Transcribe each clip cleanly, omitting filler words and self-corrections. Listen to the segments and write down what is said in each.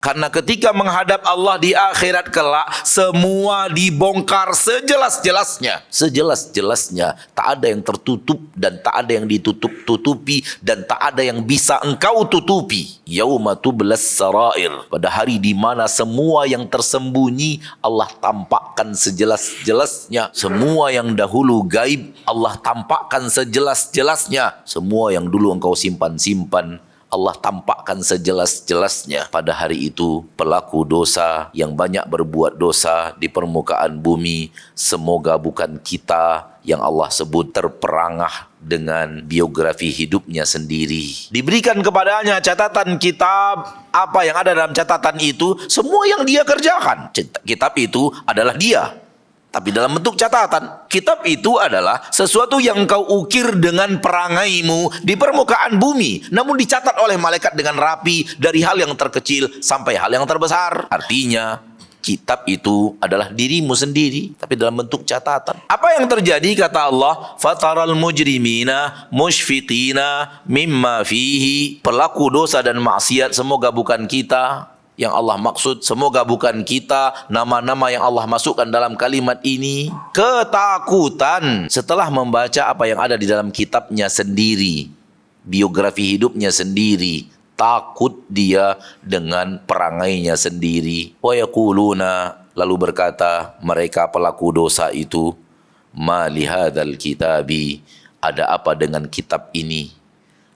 Karena ketika menghadap Allah di akhirat kelak, semua dibongkar sejelas-jelasnya. Sejelas-jelasnya. Tak ada yang tertutup dan tak ada yang ditutup-tutupi dan tak ada yang bisa engkau tutupi. Yauma tublas sarair. Pada hari di mana semua yang tersembunyi Allah tampakkan sejelas-jelasnya. Semua yang dahulu gaib Allah tampakkan sejelas-jelasnya. Semua yang dulu engkau simpan-simpan Allah tampakkan sejelas-jelasnya. Pada hari itu pelaku dosa yang banyak berbuat dosa di permukaan bumi, semoga bukan kita yang Allah sebut terperangah dengan biografi hidupnya sendiri. Diberikan kepadanya catatan kitab, apa yang ada dalam catatan itu semua yang dia kerjakan. Kitab itu adalah dia, tapi dalam bentuk catatan. Kitab itu adalah sesuatu yang kau ukir dengan perangaimu di permukaan bumi, namun dicatat oleh malaikat dengan rapi dari hal yang terkecil sampai hal yang terbesar. Artinya kitab itu adalah dirimu sendiri, tapi dalam bentuk catatan. Apa yang terjadi kata Allah? Fataral mujrimina mushfiqina mimma fihi. Pelaku dosa dan maksiat, semoga bukan kita yang Allah maksud, semoga bukan kita, nama-nama yang Allah masukkan dalam kalimat ini, ketakutan setelah membaca apa yang ada di dalam kitabnya sendiri, biografi hidupnya sendiri. Takut dia dengan perangainya sendiri. Wa yaquluna, lalu berkata mereka pelaku dosa itu, ma li hadzal kitabi, ada apa dengan kitab ini?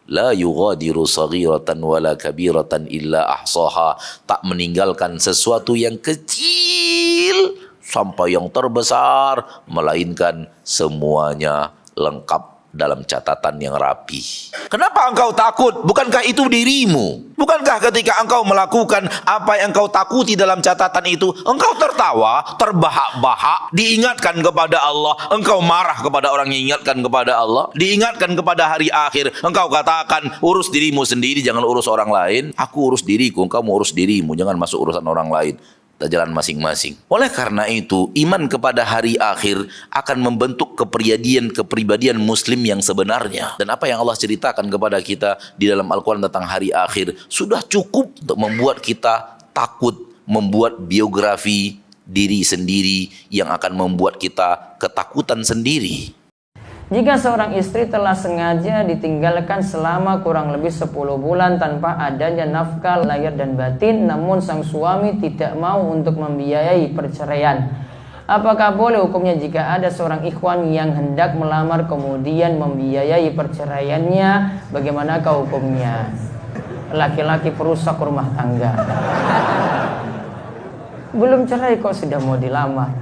La yughadiru saghiratan wala kabiratan illa ahsaha. Tak meninggalkan sesuatu yang kecil sampai yang terbesar, melainkan semuanya lengkap dalam catatan yang rapi. Kenapa engkau takut? Bukankah itu dirimu? Bukankah ketika engkau melakukan apa yang engkau takuti dalam catatan itu, engkau tertawa, terbahak-bahak, diingatkan kepada Allah, engkau marah kepada orang yang ingatkan kepada Allah, diingatkan kepada hari akhir, engkau katakan, urus dirimu sendiri, jangan urus orang lain. Aku urus diriku, engkau mau urus dirimu, jangan masuk urusan orang lain. Kita jalan masing-masing. Oleh karena itu, iman kepada hari akhir akan membentuk kepribadian muslim yang sebenarnya. Dan apa yang Allah ceritakan kepada kita di dalam Al-Quran tentang hari akhir sudah cukup untuk membuat kita takut, membuat biografi diri sendiri yang akan membuat kita ketakutan sendiri. Jika seorang istri telah sengaja ditinggalkan selama kurang lebih 10 bulan tanpa adanya nafkah lahir dan batin, namun sang suami tidak mau untuk membiayai perceraian, apakah boleh hukumnya jika ada seorang ikhwan yang hendak melamar kemudian membiayai perceraiannya? Bagaimanakah hukumnya? Laki-laki perusak rumah tangga. Belum cerai kok sudah mau dilamar.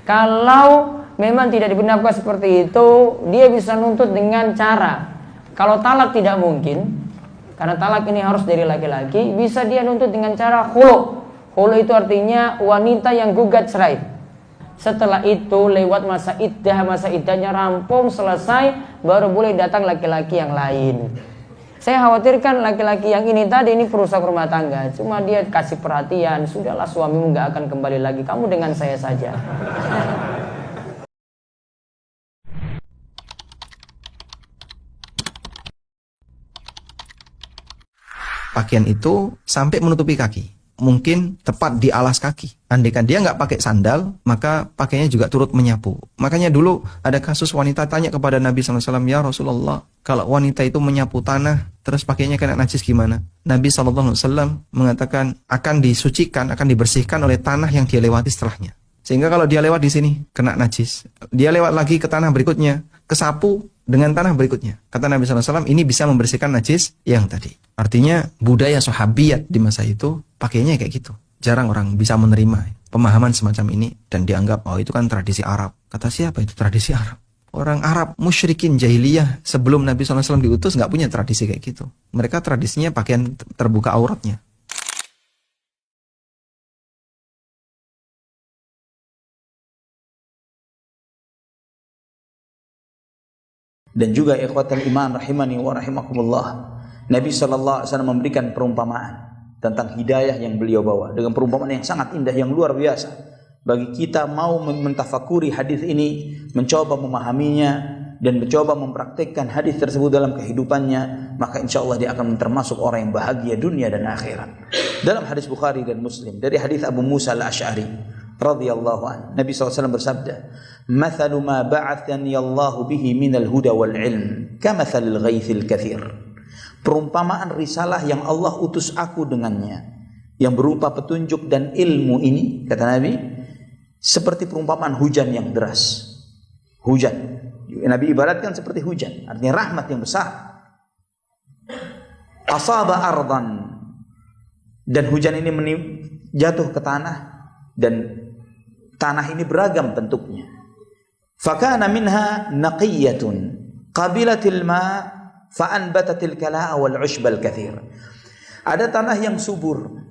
Kalau memang tidak diberi nafkah seperti itu, dia bisa nuntut dengan cara, kalau talak tidak mungkin, karena talak ini harus dari laki-laki, bisa dia nuntut dengan cara khulu. Khulu itu artinya wanita yang gugat cerai. Setelah itu lewat masa iddahnya rampung selesai, baru boleh datang laki-laki yang lain. Saya khawatirkan laki-laki yang ini tadi ini perusak rumah tangga, cuma dia kasih perhatian, sudahlah suamimu nggak akan kembali lagi, kamu dengan saya saja. Pakaian itu sampai menutupi kaki, mungkin tepat di alas kaki. Andaikan dia nggak pakai sandal, maka pakainya juga turut menyapu. Makanya dulu ada kasus wanita tanya kepada Nabi SAW, ya Rasulullah, kalau wanita itu menyapu tanah, terus pakainya kena najis gimana? Nabi SAW mengatakan akan disucikan, akan dibersihkan oleh tanah yang dia lewati setelahnya. Sehingga kalau dia lewat di sini, kena najis. Dia lewat lagi ke tanah berikutnya, kesapu dengan tanah berikutnya. Kata Nabi SAW, ini bisa membersihkan najis yang tadi. Artinya budaya sahabiyat di masa itu pakainya kayak gitu. Jarang orang bisa menerima pemahaman semacam ini dan dianggap, oh itu kan tradisi Arab. Kata siapa itu tradisi Arab? Orang Arab musyrikin jahiliyah sebelum Nabi SAW diutus nggak punya tradisi kayak gitu. Mereka tradisinya pakaian terbuka auratnya. Dan juga ikhwatal iman rahimani wa rahimakumullah, Nabi SAW memberikan perumpamaan tentang hidayah yang beliau bawa dengan perumpamaan yang sangat indah, yang luar biasa. Bagi kita mau mentafakuri hadis ini, mencoba memahaminya, dan mencoba mempraktikkan hadis tersebut dalam kehidupannya, maka insya Allah dia akan termasuk orang yang bahagia dunia dan akhirat. Dalam hadis Bukhari dan Muslim dari hadis Abu Musa al-Asy'ari radhiyallahu anhu, Nabi SAW bersabda, "Mathalu ma ba'athani Allah bihi minal huda wal ilm, kamathalil ghaithil katsir." Perumpamaan risalah yang Allah utus aku dengannya, yang berupa petunjuk dan ilmu ini, kata Nabi, seperti perumpamaan hujan yang deras. Hujan, Nabi ibaratkan seperti hujan, artinya rahmat yang besar. Asaba ardan, dan hujan ini jatuh ke tanah, dan tanah ini beragam bentuknya. Fakana minha naqiyatun qabilatil ma fa'anbatatil kala'a wal 'ushbal katsir. Ada tanah yang subur,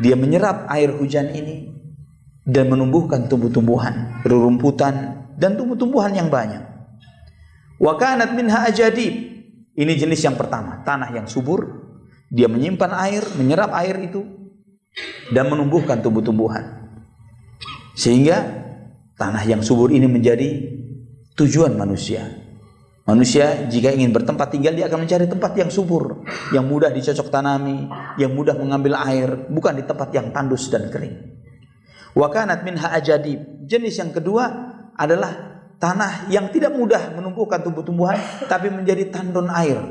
dia menyerap air hujan ini dan menumbuhkan tumbuh-tumbuhan, rerumputan dan tumbuh-tumbuhan yang banyak. Wa kanat minha ajadib. Ini jenis yang pertama, tanah yang subur, dia menyimpan air, menyerap air itu dan menumbuhkan tumbuh-tumbuhan. Sehingga tanah yang subur ini menjadi tujuan manusia. Manusia jika ingin bertempat tinggal, dia akan mencari tempat yang subur, yang mudah dicocok tanami, yang mudah mengambil air, bukan di tempat yang tandus dan kering. Wa kanat minha ajadib. Jenis yang kedua adalah tanah yang tidak mudah menumbuhkan tumbuh-tumbuhan, tapi menjadi tandon air.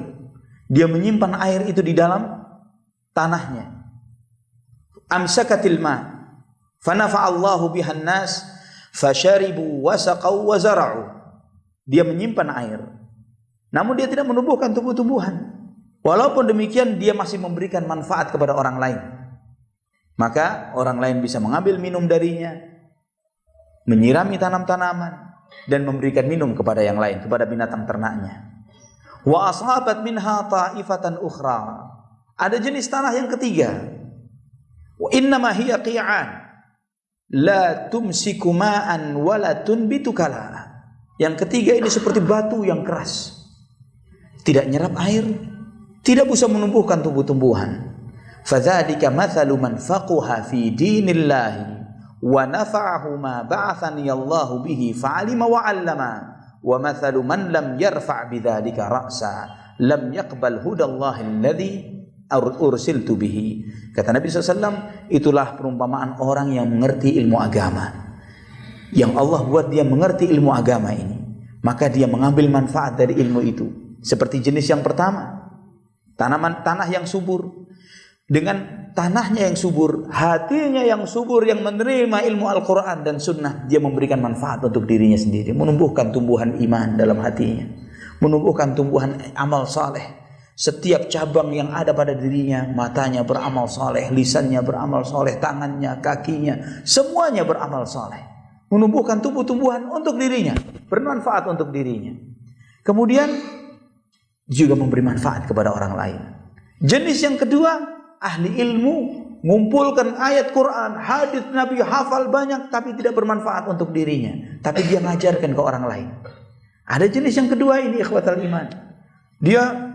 Dia menyimpan air itu di dalam tanahnya. Amsakatil ma, fanafa'allahu bihan nas, fasharibu wasaqaw wa zara'u. Dia menyimpan air, namun dia tidak menumbuhkan tumbuh-tumbuhan. Walaupun demikian, dia masih memberikan manfaat kepada orang lain. Maka orang lain bisa mengambil minum darinya, menyirami tanam-tanaman, dan memberikan minum kepada yang lain, kepada binatang ternaknya. Wa asabat minha ta'ifatan ukhra. Ada jenis tanah yang ketiga. Wa innama hiya qi'an la tumsiku ma'an wa la tunbitu kala. Yang ketiga ini seperti batu yang keras, tidak nyerap air, tidak bisa menumbuhkan tumbuh-tumbuhan. Fadzalika mathalu man faqaha fi dinillahi wa nafa'ahu ma ba'athani Allahu bihi fa'alima wa 'allama wa mathalu man lam yarfa' bidzalika ra'sa lam yaqbal hudallahi alladzi ursiltu bihi. Kata Nabi SAW, itulah perumpamaan orang yang mengerti ilmu agama, yang Allah buat dia mengerti ilmu agama ini, maka dia mengambil manfaat dari ilmu itu. Seperti jenis yang pertama, tanah yang subur. Dengan tanahnya yang subur, hatinya yang subur, yang menerima ilmu Al-Quran dan Sunnah, dia memberikan manfaat untuk dirinya sendiri, menumbuhkan tumbuhan iman dalam hatinya, menumbuhkan tumbuhan amal saleh. Setiap cabang yang ada pada dirinya, matanya beramal saleh, lisannya beramal saleh, tangannya, kakinya, semuanya beramal saleh, menumbuhkan tumbuh-tumbuhan untuk dirinya, bermanfaat untuk dirinya. Kemudian juga memberi manfaat kepada orang lain. Jenis yang kedua, ahli ilmu, mengumpulkan ayat Quran, hadis Nabi, hafal banyak, tapi tidak bermanfaat untuk dirinya, tapi dia mengajarkan ke orang lain. Ada jenis yang kedua ini, ikhwatal iman. Dia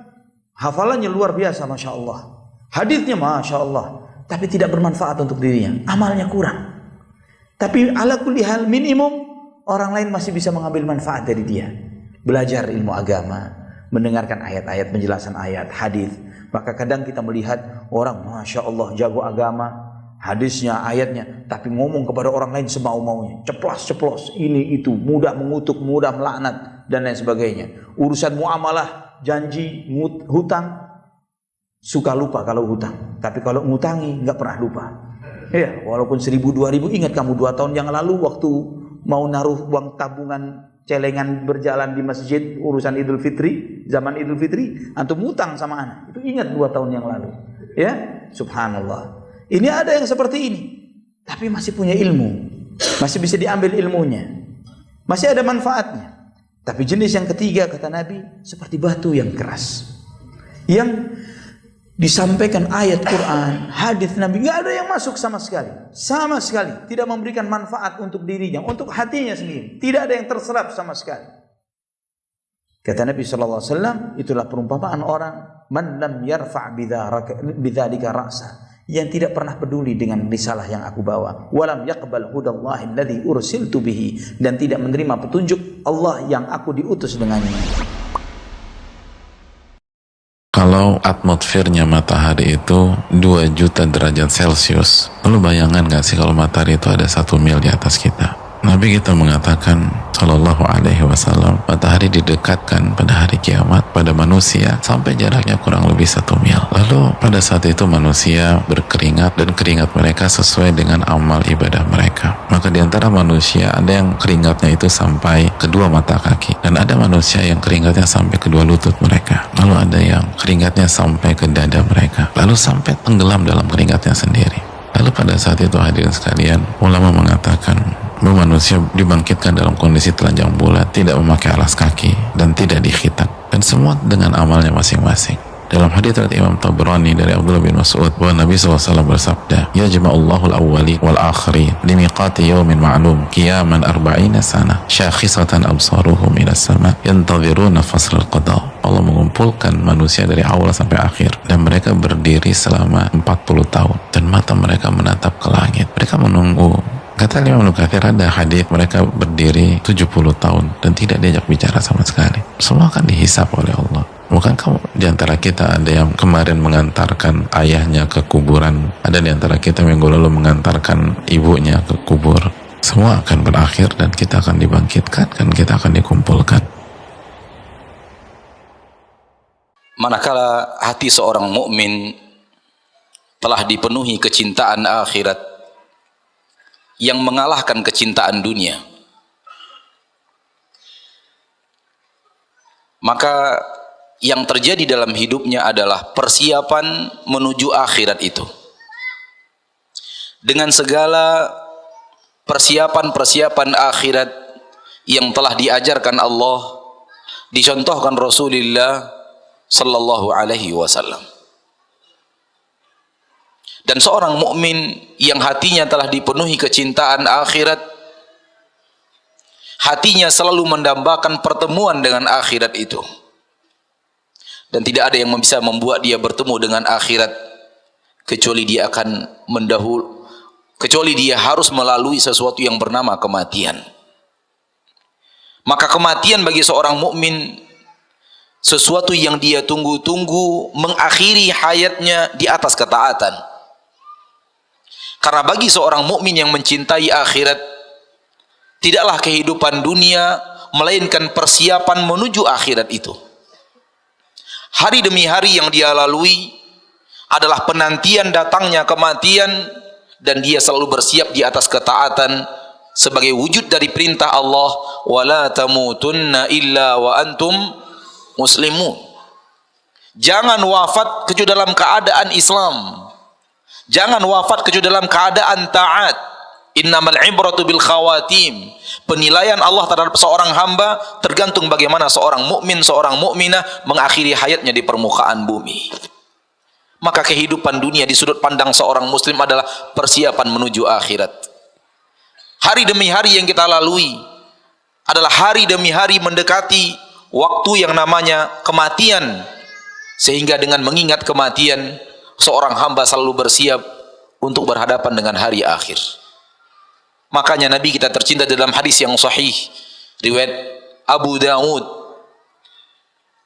hafalannya luar biasa, Masya Allah, hadisnya Masya Allah, tapi tidak bermanfaat untuk dirinya, amalnya kurang. Tapi ala kulli hal, minimum orang lain masih bisa mengambil manfaat dari dia. Belajar ilmu agama, mendengarkan ayat-ayat, penjelasan ayat, hadis. Maka kadang kita melihat orang Masya Allah jago agama, hadisnya, ayatnya, tapi ngomong kepada orang lain semau-maunya, ceplos-ceplos, ini itu, mudah mengutuk, mudah melaknat, dan lain sebagainya. Urusan muamalah, janji, hutang, suka lupa kalau hutang, tapi kalau ngutangi nggak pernah lupa. Ya, walaupun 1.000, 2.000, ingat kamu 2 tahun yang lalu waktu mau naruh uang tabungan celengan berjalan di masjid, urusan Idul Fitri, zaman Idul Fitri, antum ngutang sama anak, itu ingat 2 tahun yang lalu. Ya, subhanallah. Ini ada yang seperti ini, tapi masih punya ilmu, masih bisa diambil ilmunya, masih ada manfaatnya. Tapi jenis yang ketiga, kata Nabi, seperti batu yang keras, yang disampaikan ayat Quran, hadis Nabi, nggak ada yang masuk sama sekali, tidak memberikan manfaat untuk dirinya, untuk hatinya sendiri, tidak ada yang terserap sama sekali. Kata Nabi sallallahu alaihi wasallam, itulah perumpamaan orang man lam yarfa' bidzalika ra'sa, yang tidak pernah peduli dengan risalah yang aku bawa. Walam yaqbal hudallahi alladzi ursiltu bihi, dan tidak menerima petunjuk Allah yang aku diutus dengannya. Kalau atmosfernya matahari itu 2 juta derajat Celcius, lalu bayangkan gak sih kalau matahari itu ada 1 mil di atas kita? Nabi kita mengatakan Sallallahu alaihi wasallam, matahari didekatkan pada hari kiamat pada manusia sampai jaraknya kurang lebih 1 mil. Lalu pada saat itu manusia berkeringat, dan keringat mereka sesuai dengan amal ibadah mereka. Maka di antara manusia ada yang keringatnya itu sampai kedua mata kaki, dan ada manusia yang keringatnya sampai kedua lutut mereka. Lalu ada yang keringatnya sampai ke dada mereka, lalu sampai tenggelam dalam keringatnya sendiri. Lalu pada saat itu hadirin sekalian, ulama mengatakan bahwa manusia dibangkitkan dalam kondisi telanjang bulat, tidak memakai alas kaki, dan tidak dikhitan, dan semua dengan amalnya masing-masing. Dalam hadits riwayat Imam Tabrani dari Abdullah bin Mas'ud bahwa Nabi SAW bersabda, "Yajma'ullahu al-awwali wal-akhirin limiqati yawmin ma'lum qiyaman 40 sana syakhisatan absaruhum ila sama yantadhiruna fasl al-qada." Allah mengumpulkan manusia dari awal sampai akhir, dan mereka berdiri selama 40 tahun dan mata mereka menatap ke langit. Mereka menunggu. Kata Imam Nukathir, ada hadits mereka berdiri 70 tahun dan tidak diajak bicara sama sekali. Semua akan dihisap oleh Allah. Bukan kamu di antara kita ada yang kemarin mengantarkan ayahnya ke kuburan, ada di antara kita minggu lalu mengantarkan ibunya ke kubur. Semua akan berakhir dan kita akan dibangkitkan dan kita akan dikumpulkan. Manakala hati seorang mukmin telah dipenuhi kecintaan akhirat yang mengalahkan kecintaan dunia, maka yang terjadi dalam hidupnya adalah persiapan menuju akhirat itu. Dengan segala persiapan-persiapan akhirat yang telah diajarkan Allah, dicontohkan Rasulullah Sallallahu alaihi wasallam. Dan seorang mukmin yang hatinya telah dipenuhi kecintaan akhirat, hatinya selalu mendambakan pertemuan dengan akhirat itu. Dan tidak ada yang bisa membuat dia bertemu dengan akhirat kecuali dia akan kecuali dia harus melalui sesuatu yang bernama kematian. Maka kematian bagi seorang mukmin sesuatu yang dia tunggu-tunggu, mengakhiri hayatnya di atas ketaatan. Karena bagi seorang mukmin yang mencintai akhirat, tidaklah kehidupan dunia melainkan persiapan menuju akhirat itu. Hari demi hari yang dia lalui adalah penantian datangnya kematian, dan dia selalu bersiap di atas ketaatan sebagai wujud dari perintah Allah, wala tamutunna illa wa antum muslimun. Jangan wafat kecuali dalam keadaan Islam. Jangan wafat kecuali dalam keadaan taat. Innamal ibratu bil khawatim. Penilaian Allah terhadap seorang hamba tergantung bagaimana seorang mukmin, seorang mukminah mengakhiri hayatnya di permukaan bumi. Maka kehidupan dunia di sudut pandang seorang muslim adalah persiapan menuju akhirat. Hari demi hari yang kita lalui adalah hari demi hari mendekati waktu yang namanya kematian, sehingga dengan mengingat kematian seorang hamba selalu bersiap untuk berhadapan dengan hari akhir. Makanya Nabi kita tercinta dalam hadis yang sahih riwayat Abu Dawud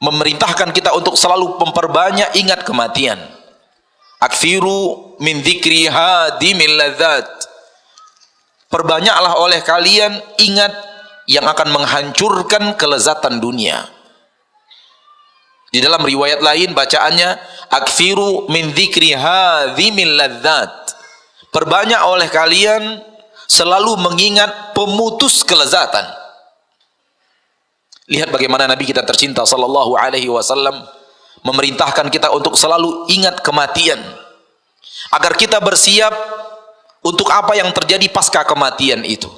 memerintahkan kita untuk selalu memperbanyak ingat kematian. Aktsiru min dzikri hadimil ladzat. Perbanyaklah oleh kalian ingat yang akan menghancurkan kelezatan dunia. Di dalam riwayat lain bacaannya aktsiru min dzikri hadzimil ladzat. Perbanyak oleh kalian selalu mengingat pemutus kelezatan. Lihat bagaimana Nabi kita tercinta sallallahu alaihi wasallam memerintahkan kita untuk selalu ingat kematian, agar kita bersiap untuk apa yang terjadi pasca kematian itu.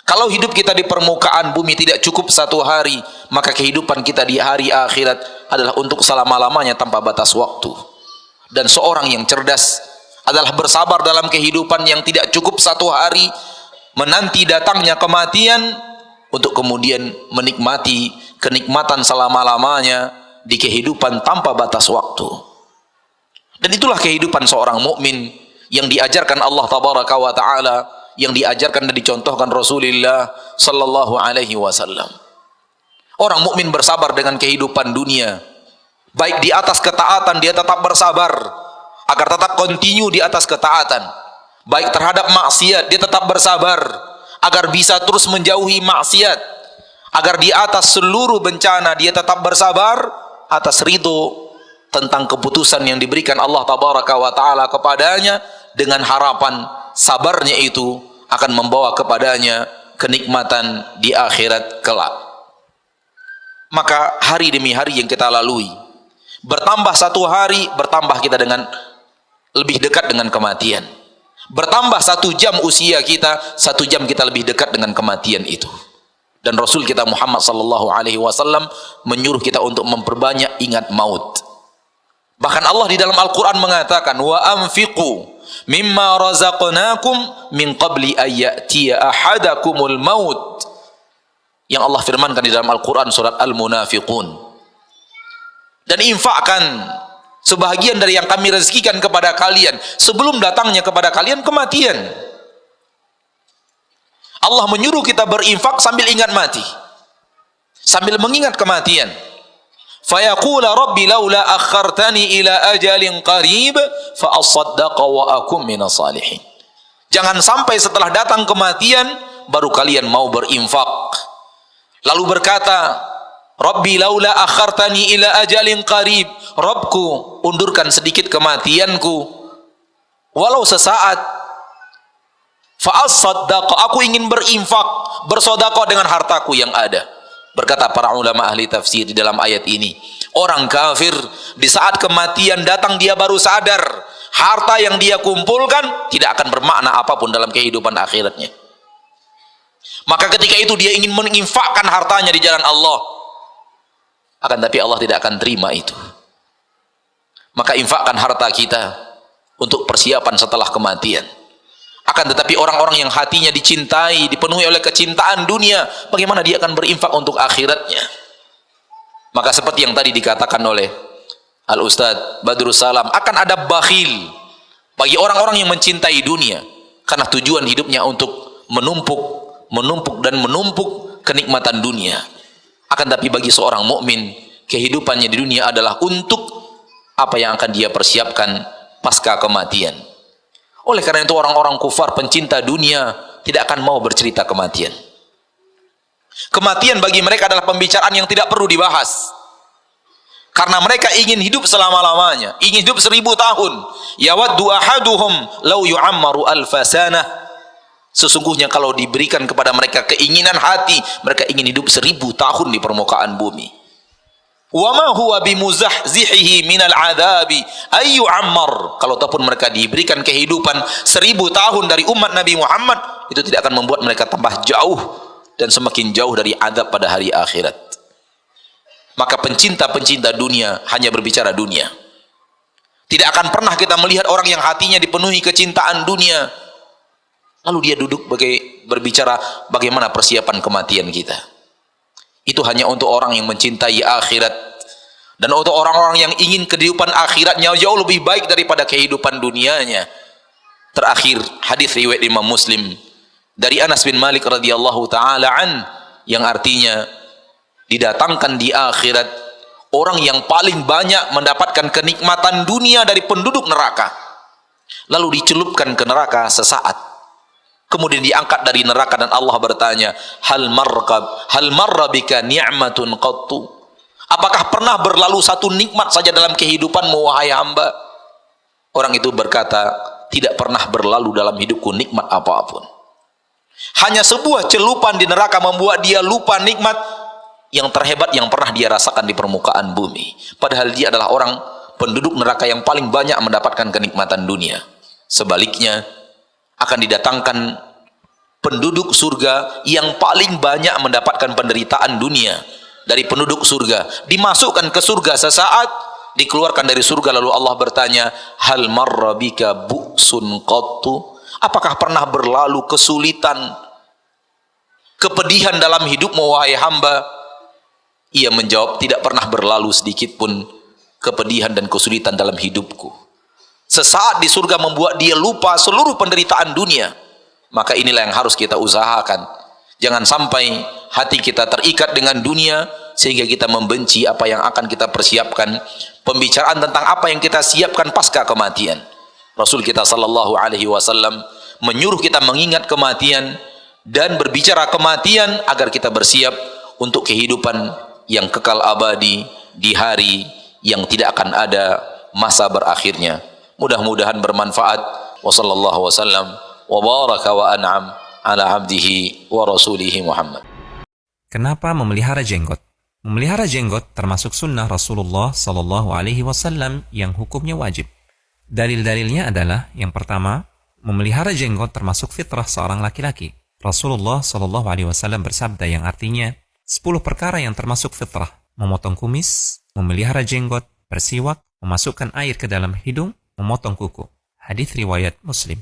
Kalau hidup kita di permukaan bumi tidak cukup 1 hari, maka kehidupan kita di hari akhirat adalah untuk selama-lamanya tanpa batas waktu. Dan seorang yang cerdas adalah bersabar dalam kehidupan yang tidak cukup 1 hari, menanti datangnya kematian untuk kemudian menikmati kenikmatan selama-lamanya di kehidupan tanpa batas waktu. Dan itulah kehidupan seorang mukmin yang diajarkan Allah tabaraka wa taala, yang diajarkan dan dicontohkan Rasulullah sallallahu alaihi wasallam. Orang mukmin bersabar dengan kehidupan dunia. Baik di atas ketaatan dia tetap bersabar agar tetap continue di atas ketaatan. Baik terhadap maksiat dia tetap bersabar agar bisa terus menjauhi maksiat. Agar di atas seluruh bencana dia tetap bersabar atas ridho tentang keputusan yang diberikan Allah tabaraka wa taala kepadanya, dengan harapan sabarnya itu akan membawa kepadanya kenikmatan di akhirat kelak. Maka hari demi hari yang kita lalui, bertambah satu hari, bertambah kita dengan lebih dekat dengan kematian. Bertambah 1 jam usia kita, 1 jam kita lebih dekat dengan kematian itu. Dan Rasul kita Muhammad sallallahu alaihi wasallam menyuruh kita untuk memperbanyak ingat maut. Bahkan Allah di dalam Al-Quran mengatakan, wa anfiqu mimma razaqnakum min qabli ayyatiya ahadakumul maut. Yang Allah firmankan di dalam Al-Quran surat Al-Munafiqun. Dan infakkan sebahagian dari yang kami rezekikan kepada kalian sebelum datangnya kepada kalian kematian. Allah menyuruh kita berinfak sambil ingat mati, sambil mengingat kematian. Fayaqula rabbi laula akhartani ila ajalin qarib fa asaddaqa wa akum minas salihin. Jangan sampai setelah datang kematian baru kalian mau berinfak. Lalu berkata, rabbi laula akhartani ila ajalin qarib, Rabbku undurkan sedikit kematianku walau sesaat. Fa asaddaqa, aku ingin berinfak, bersedekah dengan hartaku yang ada. Berkata para ulama ahli tafsir di dalam ayat ini, orang kafir di saat kematian datang dia baru sadar harta yang dia kumpulkan tidak akan bermakna apapun dalam kehidupan akhiratnya. Maka ketika itu dia ingin menginfakkan hartanya di jalan Allah, akan tapi Allah tidak akan terima itu. Maka infakkan harta kita untuk persiapan setelah kematian. Akan tetapi orang-orang yang hatinya dicintai, dipenuhi oleh kecintaan dunia, bagaimana dia akan berinfak untuk akhiratnya? Maka seperti yang tadi dikatakan oleh Al-Ustadz Badrus Salam, akan ada bakhil bagi orang-orang yang mencintai dunia, karena tujuan hidupnya untuk menumpuk kenikmatan dunia. Akan tapi bagi seorang mukmin, kehidupannya di dunia adalah untuk apa yang akan dia persiapkan pasca kematian. Oleh karena itu orang-orang kufar pencinta dunia tidak akan mau bercerita kematian. Kematian bagi mereka adalah pembicaraan yang tidak perlu dibahas. Karena mereka ingin hidup selama-lamanya, ingin hidup 1000 tahun. Yawaddu ahaduhum law yu'ammaru alfa sanah. Sesungguhnya kalau diberikan kepada mereka keinginan hati, mereka ingin hidup 1000 tahun di permukaan bumi. Wa ma huwa bimuzahzihihi minal adabi ay yu'ammar. Kalau ataupun mereka diberikan kehidupan 1000 tahun dari umat Nabi Muhammad, itu tidak akan membuat mereka tambah jauh dan semakin jauh dari azab pada hari akhirat. Maka pencinta-pencinta dunia hanya berbicara dunia. Tidak akan pernah kita melihat orang yang hatinya dipenuhi kecintaan dunia lalu dia duduk berbicara bagaimana persiapan kematian kita. Itu hanya untuk orang yang mencintai akhirat dan untuk orang-orang yang ingin kehidupan akhiratnya jauh lebih baik daripada kehidupan dunianya. Terakhir hadis riwayat Imam Muslim dari Anas bin Malik radhiyallahu taala an, yang artinya didatangkan di akhirat orang yang paling banyak mendapatkan kenikmatan dunia dari penduduk neraka, lalu dicelupkan ke neraka sesaat. Kemudian diangkat dari neraka dan Allah bertanya, hal marra bika ni'matun qattu? Apakah pernah berlalu satu nikmat saja dalam kehidupanmu wahai hamba? Orang itu berkata, tidak pernah berlalu dalam hidupku nikmat apapun. Hanya sebuah celupan di neraka membuat dia lupa nikmat yang terhebat yang pernah dia rasakan di permukaan bumi. Padahal dia adalah orang penduduk neraka yang paling banyak mendapatkan kenikmatan dunia. Sebaliknya, akan didatangkan penduduk surga yang paling banyak mendapatkan penderitaan dunia dari penduduk surga, dimasukkan ke surga sesaat, dikeluarkan dari surga, lalu Allah bertanya, hal marra bika bu'sun qattu? Apakah pernah berlalu kesulitan, kepedihan dalam hidupmu wahai hamba? Ia menjawab, tidak pernah berlalu sedikit pun kepedihan dan kesulitan dalam hidupku. sesaat di surga membuat dia lupa seluruh penderitaan dunia, maka inilah yang harus kita usahakan. Jangan sampai hati kita terikat dengan dunia sehingga kita membenci apa yang akan kita persiapkan, pembicaraan tentang apa yang kita siapkan pasca kematian. Rasul kita sallallahu alaihi wasallam menyuruh kita mengingat kematian dan berbicara kematian agar kita bersiap untuk kehidupan yang kekal abadi di hari yang tidak akan ada masa berakhirnya. Mudah-mudahan bermanfaat. Wa sallallahu wasallam wa baraka wa an'am ala abdihi wa rasulihi Muhammad. Kenapa memelihara jenggot? Memelihara jenggot termasuk sunnah Rasulullah Sallallahu Alaihi Wasallam yang hukumnya wajib. Dalil-dalilnya adalah yang pertama, memelihara jenggot termasuk fitrah seorang laki-laki. Rasulullah Sallallahu Alaihi Wasallam bersabda yang artinya 10 perkara yang termasuk fitrah: memotong kumis, memelihara jenggot, bersiwak, memasukkan air ke dalam hidung, memotong kuku. Hadis riwayat Muslim.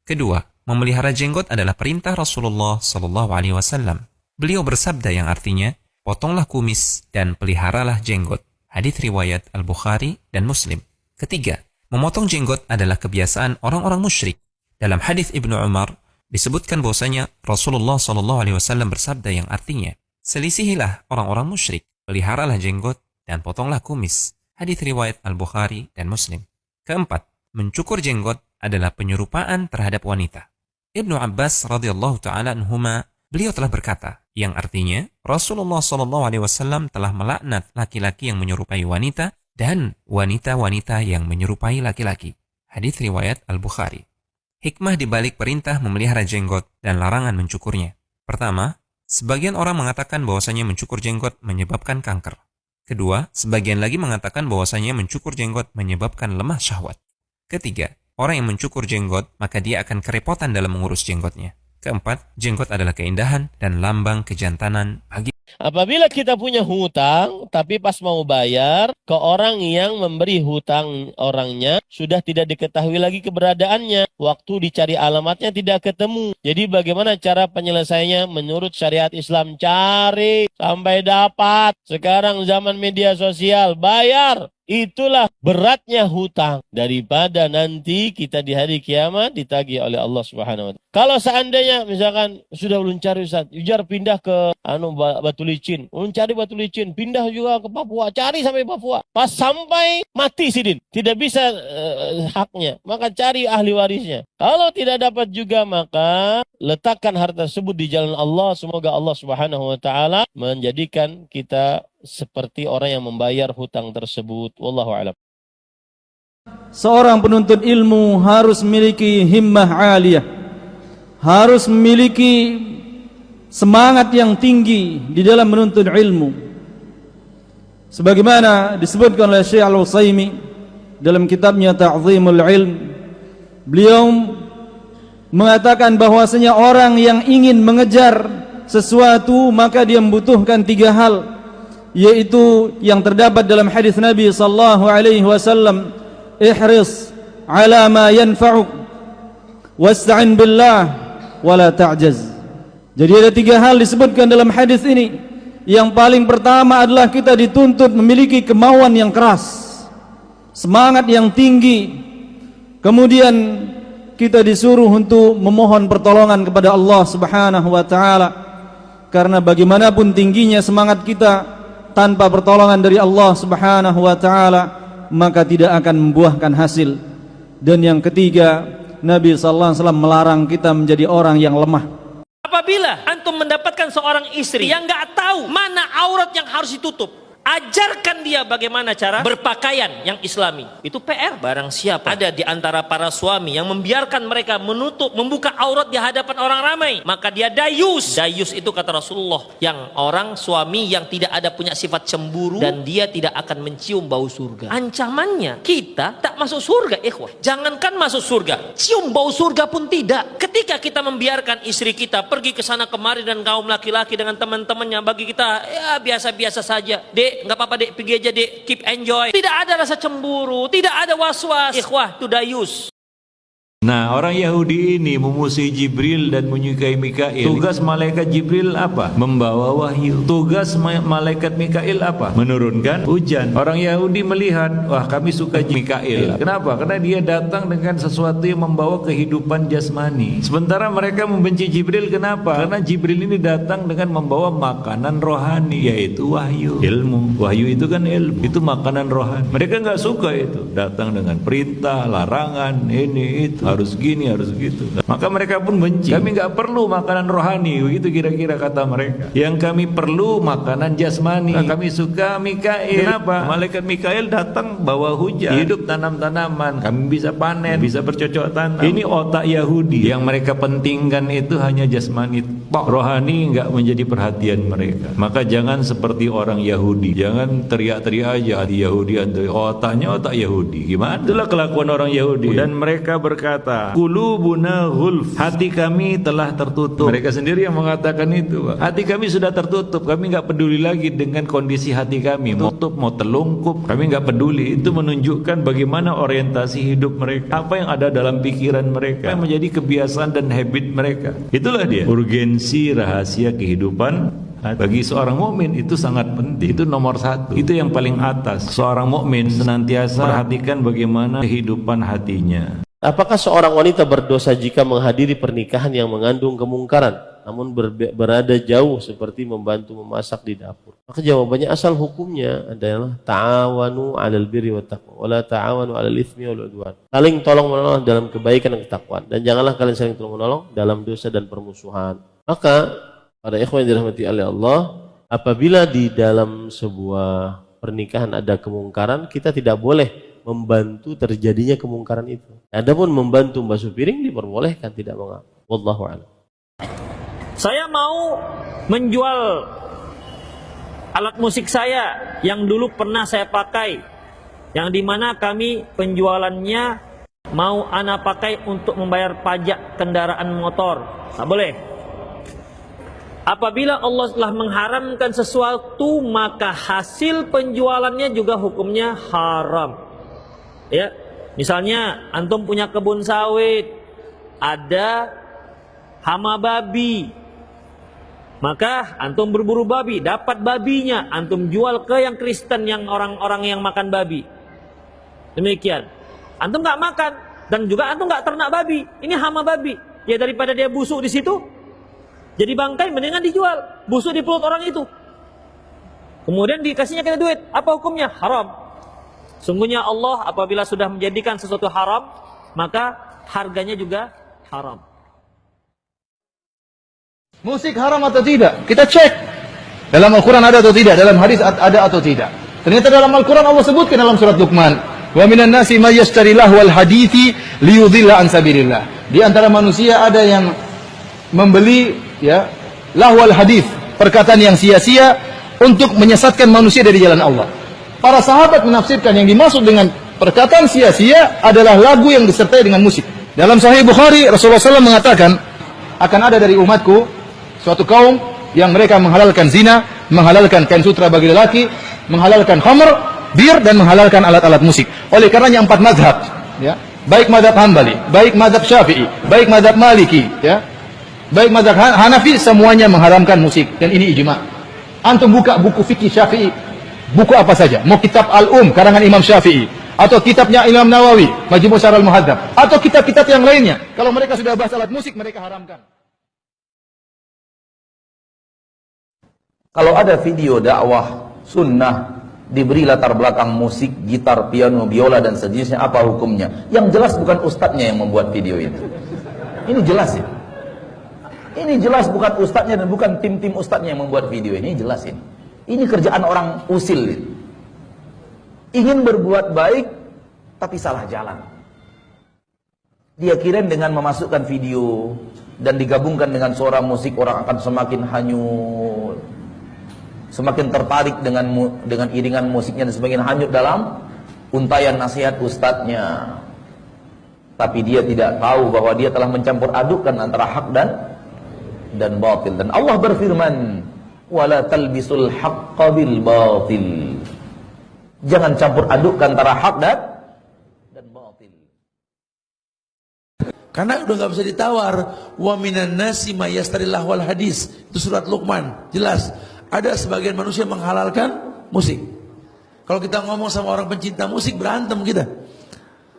Kedua, memelihara jenggot adalah perintah Rasulullah Sallallahu Alaihi Wasallam. Beliau bersabda yang artinya, potonglah kumis dan peliharalah jenggot. Hadis riwayat Al-Bukhari dan Muslim. Ketiga, memotong jenggot adalah kebiasaan orang-orang musyrik. Dalam hadis Ibnu Umar disebutkan bahwasanya Rasulullah SAW bersabda yang artinya, selisihilah orang-orang musyrik, peliharalah jenggot dan potonglah kumis. Hadis riwayat Al-Bukhari dan Muslim. Keempat, mencukur jenggot adalah penyerupaan terhadap wanita. Ibnu Abbas radhiyallahu taala anhuma, beliau telah berkata, yang artinya Rasulullah SAW telah melaknat laki-laki yang menyerupai wanita dan wanita-wanita yang menyerupai laki-laki. Hadis riwayat Al-Bukhari. Hikmah dibalik perintah memelihara jenggot dan larangan mencukurnya. Pertama, sebagian orang mengatakan bahwasanya mencukur jenggot menyebabkan kanker. Kedua, sebagian lagi mengatakan bahwasanya mencukur jenggot menyebabkan lemah syahwat. Ketiga, orang yang mencukur jenggot maka dia akan kerepotan dalam mengurus jenggotnya. Keempat, jenggot adalah keindahan dan lambang kejantanan bagi. Apabila kita punya hutang, tapi pas mau bayar, ke orang yang memberi hutang orangnya, sudah tidak diketahui lagi keberadaannya. Waktu dicari alamatnya tidak ketemu. Jadi bagaimana cara penyelesaiannya menurut syariat Islam? Cari sampai dapat. Sekarang zaman media sosial, bayar. Itulah beratnya hutang daripada nanti kita di hari kiamat ditagih oleh Allah Subhanahu wa taala. Kalau seandainya misalkan sudah ulun cari Ustaz, ujar pindah ke Batu Licin, ulun cari Batu Licin, pindah juga ke Papua, cari sampai Papua. Pas sampai mati sidin, tidak bisa haknya, maka cari ahli warisnya. Kalau tidak dapat juga maka letakkan harta tersebut di jalan Allah, semoga Allah Subhanahu wa taala menjadikan kita seperti orang yang membayar hutang tersebut. Wallahu a'lam. Seorang penuntut ilmu harus memiliki himmah aliyah, harus memiliki semangat yang tinggi di dalam menuntut ilmu. Sebagaimana disebutkan oleh Syekh Al-Utsaimin dalam kitabnya Ta'zimul Ilm, beliau mengatakan bahwasanya orang yang ingin mengejar sesuatu maka dia membutuhkan 3 hal, yaitu yang terdapat dalam hadis Nabi sallallahu alaihi wasallam, ihris ala ma yanfa'uk wasta'in billah wala ta'jaz. Jadi ada 3 hal disebutkan dalam hadis ini. Yang paling pertama adalah kita dituntut memiliki kemauan yang keras, semangat yang tinggi. Kemudian kita disuruh untuk memohon pertolongan kepada Allah Subhanahu wa taala, karena bagaimanapun tingginya semangat kita, tanpa pertolongan dari Allah Subhanahu wa taala maka tidak akan membuahkan hasil. Dan yang ketiga, Nabi sallallahu alaihi wasallam melarang kita menjadi orang yang lemah. Apabila antum mendapatkan seorang istri yang nggak tahu mana aurat yang harus ditutup, ajarkan dia bagaimana cara berpakaian yang islami. Itu PR. Barang siapa ada di antara para suami yang membiarkan mereka membuka aurat di hadapan orang ramai, maka dia dayus. Dayus itu kata Rasulullah, yang orang suami yang tidak ada punya sifat cemburu dan dia tidak akan mencium bau surga. Ancamannya kita tak masuk surga, ikhwah. Jangankan masuk surga, cium bau surga pun tidak. Ketika kita membiarkan istri kita pergi ke sana kemari dan kaum laki-laki dengan teman-temannya, bagi kita ya biasa-biasa saja. Dek, nggak apa-apa dek, pergi aja dek, keep enjoy. Tidak ada rasa cemburu, tidak ada was-was. Ikhwah, itu dayus. Nah, orang Yahudi ini memusuhi Jibril dan menyukai Mikail. Tugas malaikat Jibril apa? Membawa wahyu. Tugas malaikat Mikail apa? Menurunkan hujan. Orang Yahudi melihat, wah kami suka Mikail. Kenapa? Karena dia datang dengan sesuatu yang membawa kehidupan jasmani. Sementara mereka membenci Jibril, kenapa? Karena Jibril ini datang dengan membawa makanan rohani, yaitu wahyu, ilmu. Wahyu itu kan ilmu, itu makanan rohani. Mereka nggak suka itu. Datang dengan perintah, larangan, ini itu. Harus gini, harus gitu. Maka mereka pun benci. Kami nggak perlu makanan rohani, begitu kira-kira kata mereka. Yang kami perlu makanan jasmani. Nah, kami suka Mikail. Kenapa? Malaikat Mikail datang bawa hujan, hidup tanam-tanaman, kami bisa panen, bisa bercocok tanam. Ini otak Yahudi. Yang mereka pentingkan itu hanya jasmani. Rohani nggak menjadi perhatian mereka. Maka jangan seperti orang Yahudi. Jangan teriak-teriak aja di Yahudi, otaknya otak Yahudi. Gimana? Itulah kelakuan orang Yahudi. Dan mereka berkata, qulubuna ghulf, hati kami telah tertutup. Mereka sendiri yang mengatakan itu, Pak. Hati kami sudah tertutup, kami nggak peduli lagi dengan kondisi hati kami, mau tutup, mau telungkup, kami nggak peduli. Itu menunjukkan bagaimana orientasi hidup mereka, apa yang ada dalam pikiran mereka, yang menjadi kebiasaan dan habit mereka. Itulah dia urgensi rahasia kehidupan. Bagi seorang mukmin itu sangat penting, itu nomor satu, itu yang paling atas. Seorang mukmin senantiasa perhatikan bagaimana kehidupan hatinya. Apakah seorang wanita berdosa jika menghadiri pernikahan yang mengandung kemungkaran, namun berada jauh seperti membantu memasak di dapur? Maka jawabannya asal hukumnya adalah ta'awanu 'alal birri wat taqwa wa la ta'awanu 'alal itsmi wal 'udwan. Saling tolong-menolong dalam kebaikan dan ketakwaan, dan janganlah kalian saling tolong-menolong dalam dosa dan permusuhan. Maka para ikhwan yang dirahmati oleh Allah, apabila di dalam sebuah pernikahan ada kemungkaran, kita tidak boleh membantu terjadinya kemungkaran itu. Adapun membantu membasuh piring diperbolehkan, tidak mengapa. Wallahu a'lam. Saya mau menjual alat musik saya yang dulu pernah saya pakai, yang dimana kami penjualannya mau ana pakai untuk membayar pajak kendaraan motor. Tak boleh. Apabila Allah telah mengharamkan sesuatu, maka hasil penjualannya juga hukumnya haram. Ya, misalnya antum punya kebun sawit, ada hama babi, maka antum berburu babi, dapat babinya, antum jual ke yang Kristen, yang orang-orang yang makan babi. Demikian, antum nggak makan dan juga antum nggak ternak babi. Ini hama babi, ya daripada dia busuk di situ, jadi bangkai, mendingan dijual, busuk di perut orang itu. Kemudian dikasihnya kita duit, apa hukumnya? Haram. Sungguhnya Allah apabila sudah menjadikan sesuatu haram, maka harganya juga haram. Musik haram atau tidak? Kita cek. Dalam Al-Quran ada atau tidak? Dalam hadis ada atau tidak? Ternyata dalam Al-Quran Allah sebutkan dalam surat Luqman, wa minan nasi may yashtari lahwal hadithi liyudhilla an sabilillah. Di antara manusia ada yang membeli ya lahwal hadith, perkataan yang sia-sia untuk menyesatkan manusia dari jalan Allah. Para sahabat menafsirkan yang dimaksud dengan perkataan sia-sia adalah lagu yang disertai dengan musik. Dalam Sahih Bukhari, Rasulullah SAW mengatakan, akan ada dari umatku suatu kaum yang mereka menghalalkan zina, menghalalkan kain sutra bagi lelaki, menghalalkan khamr, bir, dan menghalalkan alat-alat musik. Oleh karenanya 4 mazhab, ya, baik mazhab Hambali, baik mazhab Syafi'i, baik mazhab Maliki, ya, baik mazhab Hanafi, semuanya mengharamkan musik, dan ini ijma. Antum buka buku fikih Syafi'i, buku apa saja, mau kitab karangan Imam Syafi'i, atau kitabnya Imam Nawawi, Majmu' Syarah Al-Muhadzab, atau kitab-kitab yang lainnya, kalau mereka sudah bahas alat musik, mereka haramkan. Kalau ada video dakwah sunnah diberi latar belakang musik, gitar, piano, biola dan sejenisnya, apa hukumnya? Yang jelas bukan ustadznya yang membuat video itu. Ini jelas ya. Ini jelas bukan ustadznya dan bukan tim-tim ustadznya yang membuat video ini, jelas ini. Ini kerjaan orang usil. Ingin berbuat baik tapi salah jalan. Dia kira dengan memasukkan video dan digabungkan dengan suara musik, orang akan semakin hanyut, semakin tertarik dengan iringan musiknya, dan semakin hanyut dalam untayan nasihat ustadznya. Tapi dia tidak tahu bahwa dia telah mencampur adukkan antara hak dan batil. Dan Allah berfirman, wala talbisul haqqa bil batil. Jangan campur adukkan antara hak dan batil. Karena udah nggak bisa ditawar. Wa minan nasi may yastarillah wal hadis. Itu surat Luqman, jelas. Ada sebagian manusia menghalalkan musik. Kalau kita ngomong sama orang pencinta musik, berantem kita.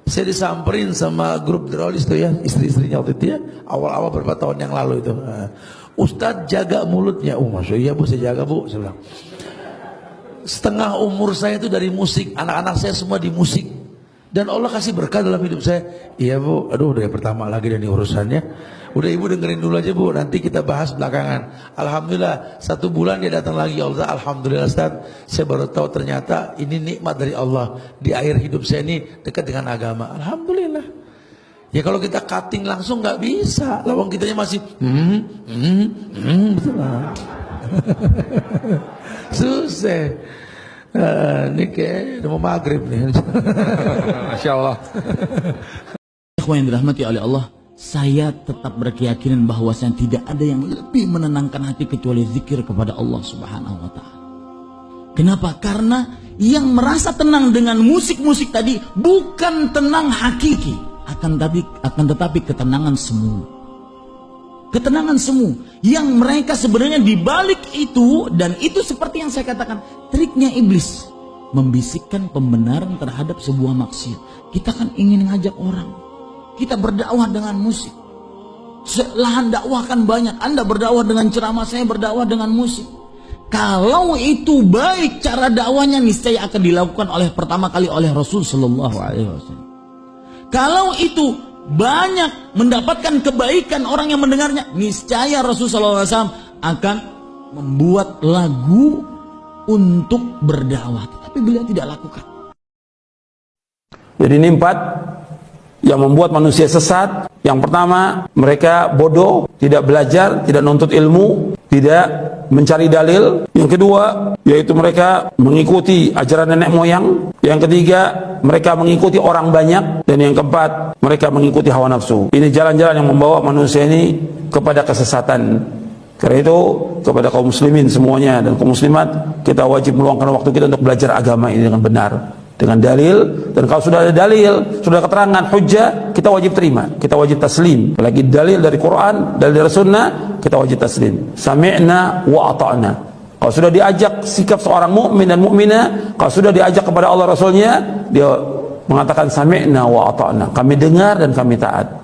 Saya disamperin sama grup Drolis tuh ya, istri-istrinya waktu itu ya, awal-awal beberapa tahun yang lalu itu. Ustadz jaga mulutnya. Maksudnya iya bu, saya jaga bu, saya bilang. Setengah umur saya itu dari musik, anak-anak saya semua di musik. Dan Allah kasih berkah dalam hidup saya. Iya bu, aduh udah yang pertama lagi dan urusannya. Udah ibu dengerin dulu aja bu, nanti kita bahas belakangan. Alhamdulillah 1 bulan dia datang lagi. Allah, alhamdulillah Ustaz, saya baru tahu ternyata ini nikmat dari Allah. Di akhir hidup saya ini dekat dengan agama. Alhamdulillah. Ya kalau kita cutting langsung nggak bisa. Lawang kitanya masih betul lah. Susah. Ini kayak udah mau maghrib nih. Masya Allah. Ikhwan yang dirahmati oleh Allah, saya tetap berkeyakinan bahwasanya tidak ada yang lebih menenangkan hati kecuali zikir kepada Allah Subhanahu wa taala. Kenapa? Karena yang merasa tenang dengan musik-musik tadi bukan tenang hakiki, akan tetapi ketenangan semu. Ketenangan semu yang mereka sebenarnya dibalik itu, dan itu seperti yang saya katakan, triknya iblis membisikkan pembenaran terhadap sebuah maksiat. Kita kan ingin ngajak orang, kita berdakwah dengan musik. Lahan dakwah kan banyak. Anda berdakwah dengan ceramah, saya berdakwah dengan musik. Kalau itu baik cara dakwahnya, niscaya akan dilakukan oleh pertama kali oleh Rasul Sallallahu Alaihi Wasallam. Kalau itu banyak mendapatkan kebaikan orang yang mendengarnya, niscaya Rasulullah SAW akan membuat lagu untuk berdakwah, tetapi beliau tidak lakukan. Jadi ini 4 yang membuat manusia sesat. Yang pertama, mereka bodoh, tidak belajar, tidak nuntut ilmu, tidak mencari dalil. Yang kedua, yaitu mereka mengikuti ajaran nenek moyang. Yang ketiga, mereka mengikuti orang banyak. Dan yang keempat, mereka mengikuti hawa nafsu. Ini jalan-jalan yang membawa manusia ini kepada kesesatan. Karena itu, kepada kaum muslimin semuanya dan kaum muslimat, kita wajib meluangkan waktu kita untuk belajar agama ini dengan benar, dengan dalil. Dan kalau sudah ada dalil, sudah keterangan hujjah, kita wajib terima, kita wajib taslim. Apalagi dalil dari Quran, dalil dari sunnah, kita wajib taslim. Sami'na wa ata'na. Kalau sudah diajak sikap seorang mukmin dan mukminah, kalau sudah diajak kepada Allah Rasulnya, dia mengatakan sami'na wa ata'na, kami dengar dan kami taat.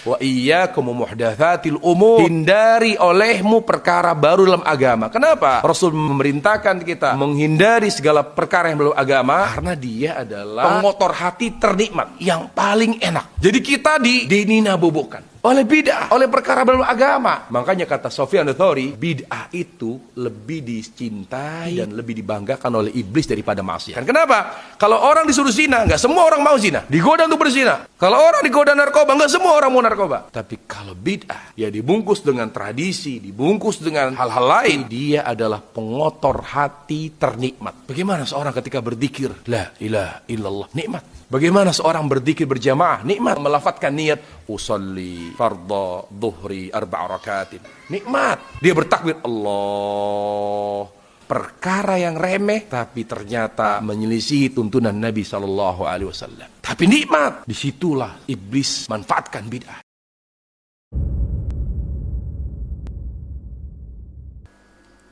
Wa iyyakum muhdatsatil umur, hindari olehmu perkara baru dalam agama. Kenapa? Rasul memerintahkan kita menghindari segala perkara yang belum agama, karena dia adalah pengotor hati ternikmat, yang paling enak. Jadi kita dinabubukkan oleh bid'ah, oleh perkara belum agama. Makanya kata Sufyan Ats-Tsauri, bid'ah itu lebih dicintai dan lebih dibanggakan oleh iblis daripada maksiat. Kenapa? Kalau orang disuruh zina, nggak semua orang mau zina, digoda untuk berzina. Kalau orang digoda narkoba, nggak semua orang mau narkoba. Tapi kalau bid'ah, ya dibungkus dengan tradisi, dibungkus dengan hal-hal lain, dia adalah pengotor hati ternikmat. Bagaimana seorang ketika berzikir la ilaha illallah, nikmat. Bagaimana seorang berzikir berjamaah, nikmat. Melafadzkan niat usolli fardhu dhuhri 4 rakatin, nikmat. Dia bertakbir Allah, perkara yang remeh tapi ternyata menyelisihi tuntunan Nabi SAW. Tapi nikmat. Disitulah iblis manfaatkan bid'ah.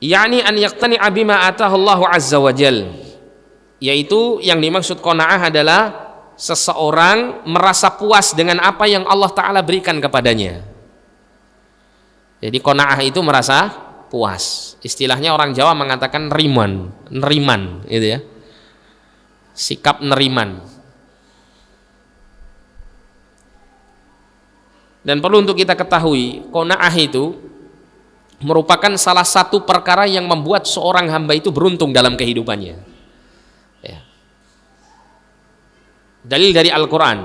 Yani an yaqtani'a bima atahu Allah azza wa jal, yaitu yang dimaksud qanaah adalah seseorang merasa puas dengan apa yang Allah Ta'ala berikan kepadanya. Jadi qanaah itu merasa puas. Istilahnya orang Jawa mengatakan neriman gitu ya, sikap neriman. Dan perlu untuk kita ketahui, qanaah itu merupakan salah satu perkara yang membuat seorang hamba itu beruntung dalam kehidupannya. Ya. Dalil dari Al-Quran,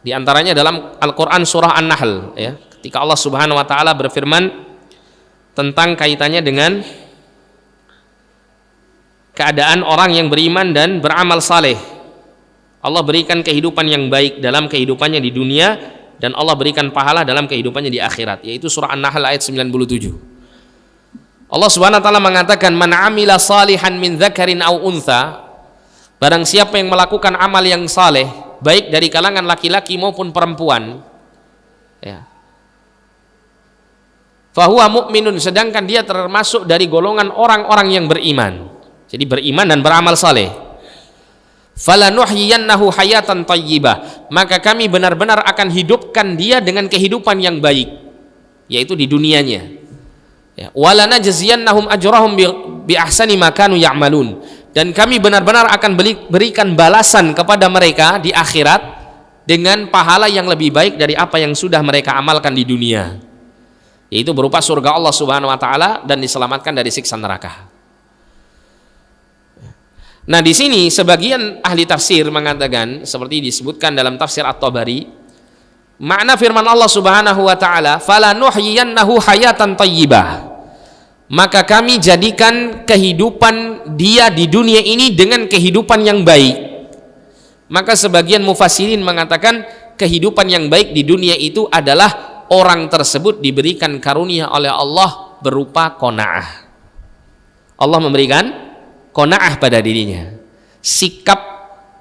diantaranya dalam Al-Quran surah An-Nahl, ya, ketika Allah Subhanahu Wa Taala berfirman tentang kaitannya dengan keadaan orang yang beriman dan beramal saleh. Allah berikan kehidupan yang baik dalam kehidupannya di dunia, dan Allah berikan pahala dalam kehidupannya di akhirat, yaitu surah An-Nahl ayat 97. Allah Subhanahu wa taala mengatakan, "Man 'amila salihan min dzakarin aw untha," barang siapa yang melakukan amal yang saleh baik dari kalangan laki-laki maupun perempuan, ya, fahuwa mu'minun, sedangkan dia termasuk dari golongan orang-orang yang beriman. Jadi beriman dan beramal saleh. Falanuhyiyannahu hayatan thayyibah, maka kami benar-benar akan hidupkan dia dengan kehidupan yang baik, yaitu di dunianya. Ya, walanajziyannahum ajrahum bi ahsani ma kanu ya'malun, dan kami benar-benar akan berikan balasan kepada mereka di akhirat dengan pahala yang lebih baik dari apa yang sudah mereka amalkan di dunia, yaitu berupa surga Allah Subhanahu wa taala dan diselamatkan dari siksa neraka. Nah, di sini sebagian ahli tafsir mengatakan seperti disebutkan dalam tafsir At-Tabari, makna firman Allah Subhanahu wa taala, "Falanuhyiyannahu hayatan thayyibah." Maka kami jadikan kehidupan dia di dunia ini dengan kehidupan yang baik. Maka sebagian mufassirin mengatakan kehidupan yang baik di dunia itu adalah orang tersebut diberikan karunia oleh Allah berupa qanaah. Allah memberikan qanaah pada dirinya, sikap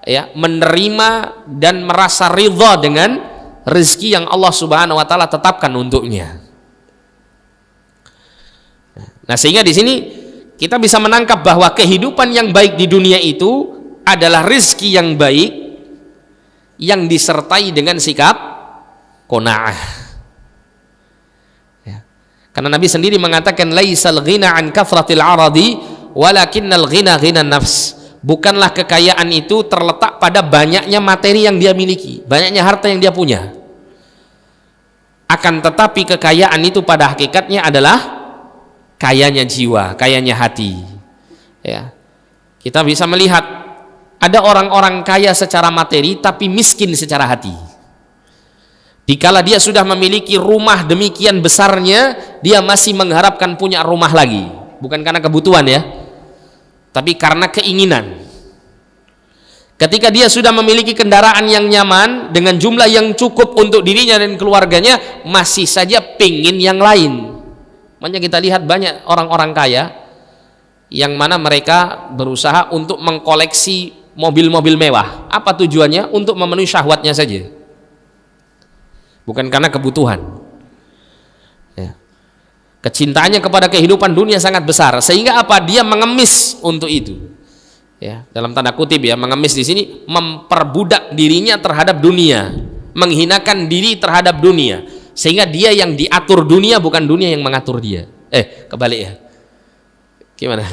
ya menerima dan merasa ridha dengan rezeki yang Allah Subhanahu wa taala tetapkan untuknya. Nah, sehingga di sini kita bisa menangkap bahwa kehidupan yang baik di dunia itu adalah rezeki yang baik yang disertai dengan sikap qanaah. Ya. Karena Nabi sendiri mengatakan laisal ghina an kathratil aradi walakinnal ghina ghinan nafs. Bukanlah kekayaan itu terletak pada banyaknya materi yang dia miliki, banyaknya harta yang dia punya. Akan tetapi kekayaan itu pada hakikatnya adalah kayanya jiwa, kayanya hati. Ya. Kita bisa melihat ada orang-orang kaya secara materi tapi miskin secara hati. Dikala dia sudah memiliki rumah demikian besarnya, dia masih mengharapkan punya rumah lagi, bukan karena kebutuhan ya, tapi karena keinginan. Ketika dia sudah memiliki kendaraan yang nyaman dengan jumlah yang cukup untuk dirinya dan keluarganya, masih saja pingin yang lain. Makanya kita lihat banyak orang-orang kaya yang mana mereka berusaha untuk mengkoleksi mobil-mobil mewah. Apa tujuannya? Untuk memenuhi syahwatnya saja, bukan karena kebutuhan. Ya. Kecintaannya kepada kehidupan dunia sangat besar, sehingga apa? Dia mengemis untuk itu. Ya, dalam tanda kutip ya, mengemis di sini memperbudak dirinya terhadap dunia, menghinakan diri terhadap dunia, sehingga dia yang diatur dunia, bukan dunia yang mengatur dia. Kebalik ya. Gimana?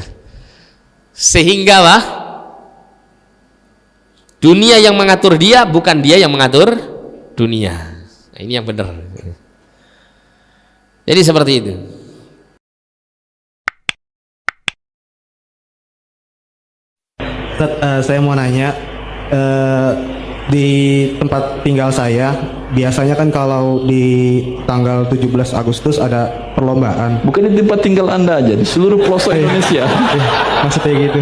Sehingga lah dunia yang mengatur dia, bukan dia yang mengatur dunia. Nah, ini yang benar. Jadi seperti itu. Saya mau nanya, di tempat tinggal saya biasanya kan kalau di tanggal 17 Agustus ada perlombaan. Bukan di tempat tinggal Anda aja, di seluruh pelosok Indonesia. Maksudnya gitu.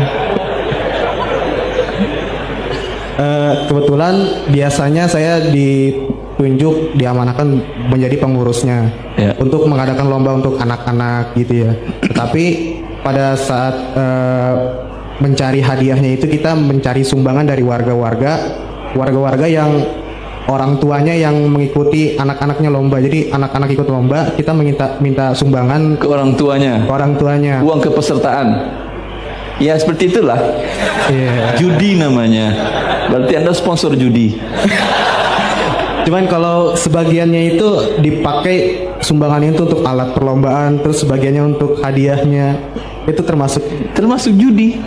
Kebetulan biasanya saya ditunjuk, diamanahkan menjadi pengurusnya untuk mengadakan lomba untuk anak-anak gitu ya. Tetapi pada saat mencari hadiahnya itu kita mencari sumbangan dari warga-warga yang orang tuanya yang mengikuti anak-anaknya lomba. Jadi anak-anak ikut lomba, kita minta sumbangan ke orang tuanya. Uang kepesertaan. Ya seperti itulah. Judi namanya. Berarti Anda sponsor judi. Cuman kalau sebagiannya itu dipakai sumbangannya itu untuk alat perlombaan, terus sebagiannya untuk hadiahnya, itu termasuk judi.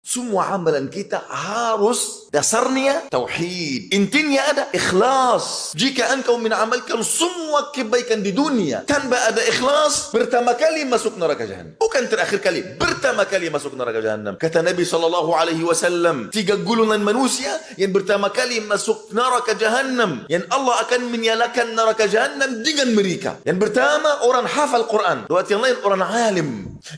Semua amalan kita harus dasarnya tauhid, intinya ada ikhlas. Jika engkau mengamalkan semua kebaikan di dunia tanpa ada ikhlas, pertama kali masuk neraka jahanam. Bukan terakhir kali, pertama kali masuk neraka jahanam. Kata Nabi SAW, 3 golongan manusia yang pertama kali masuk neraka jahanam, yang Allah akan menyalakan neraka jahanam dengan mereka. Yang pertama orang hafal Quran, yang lain orang alim,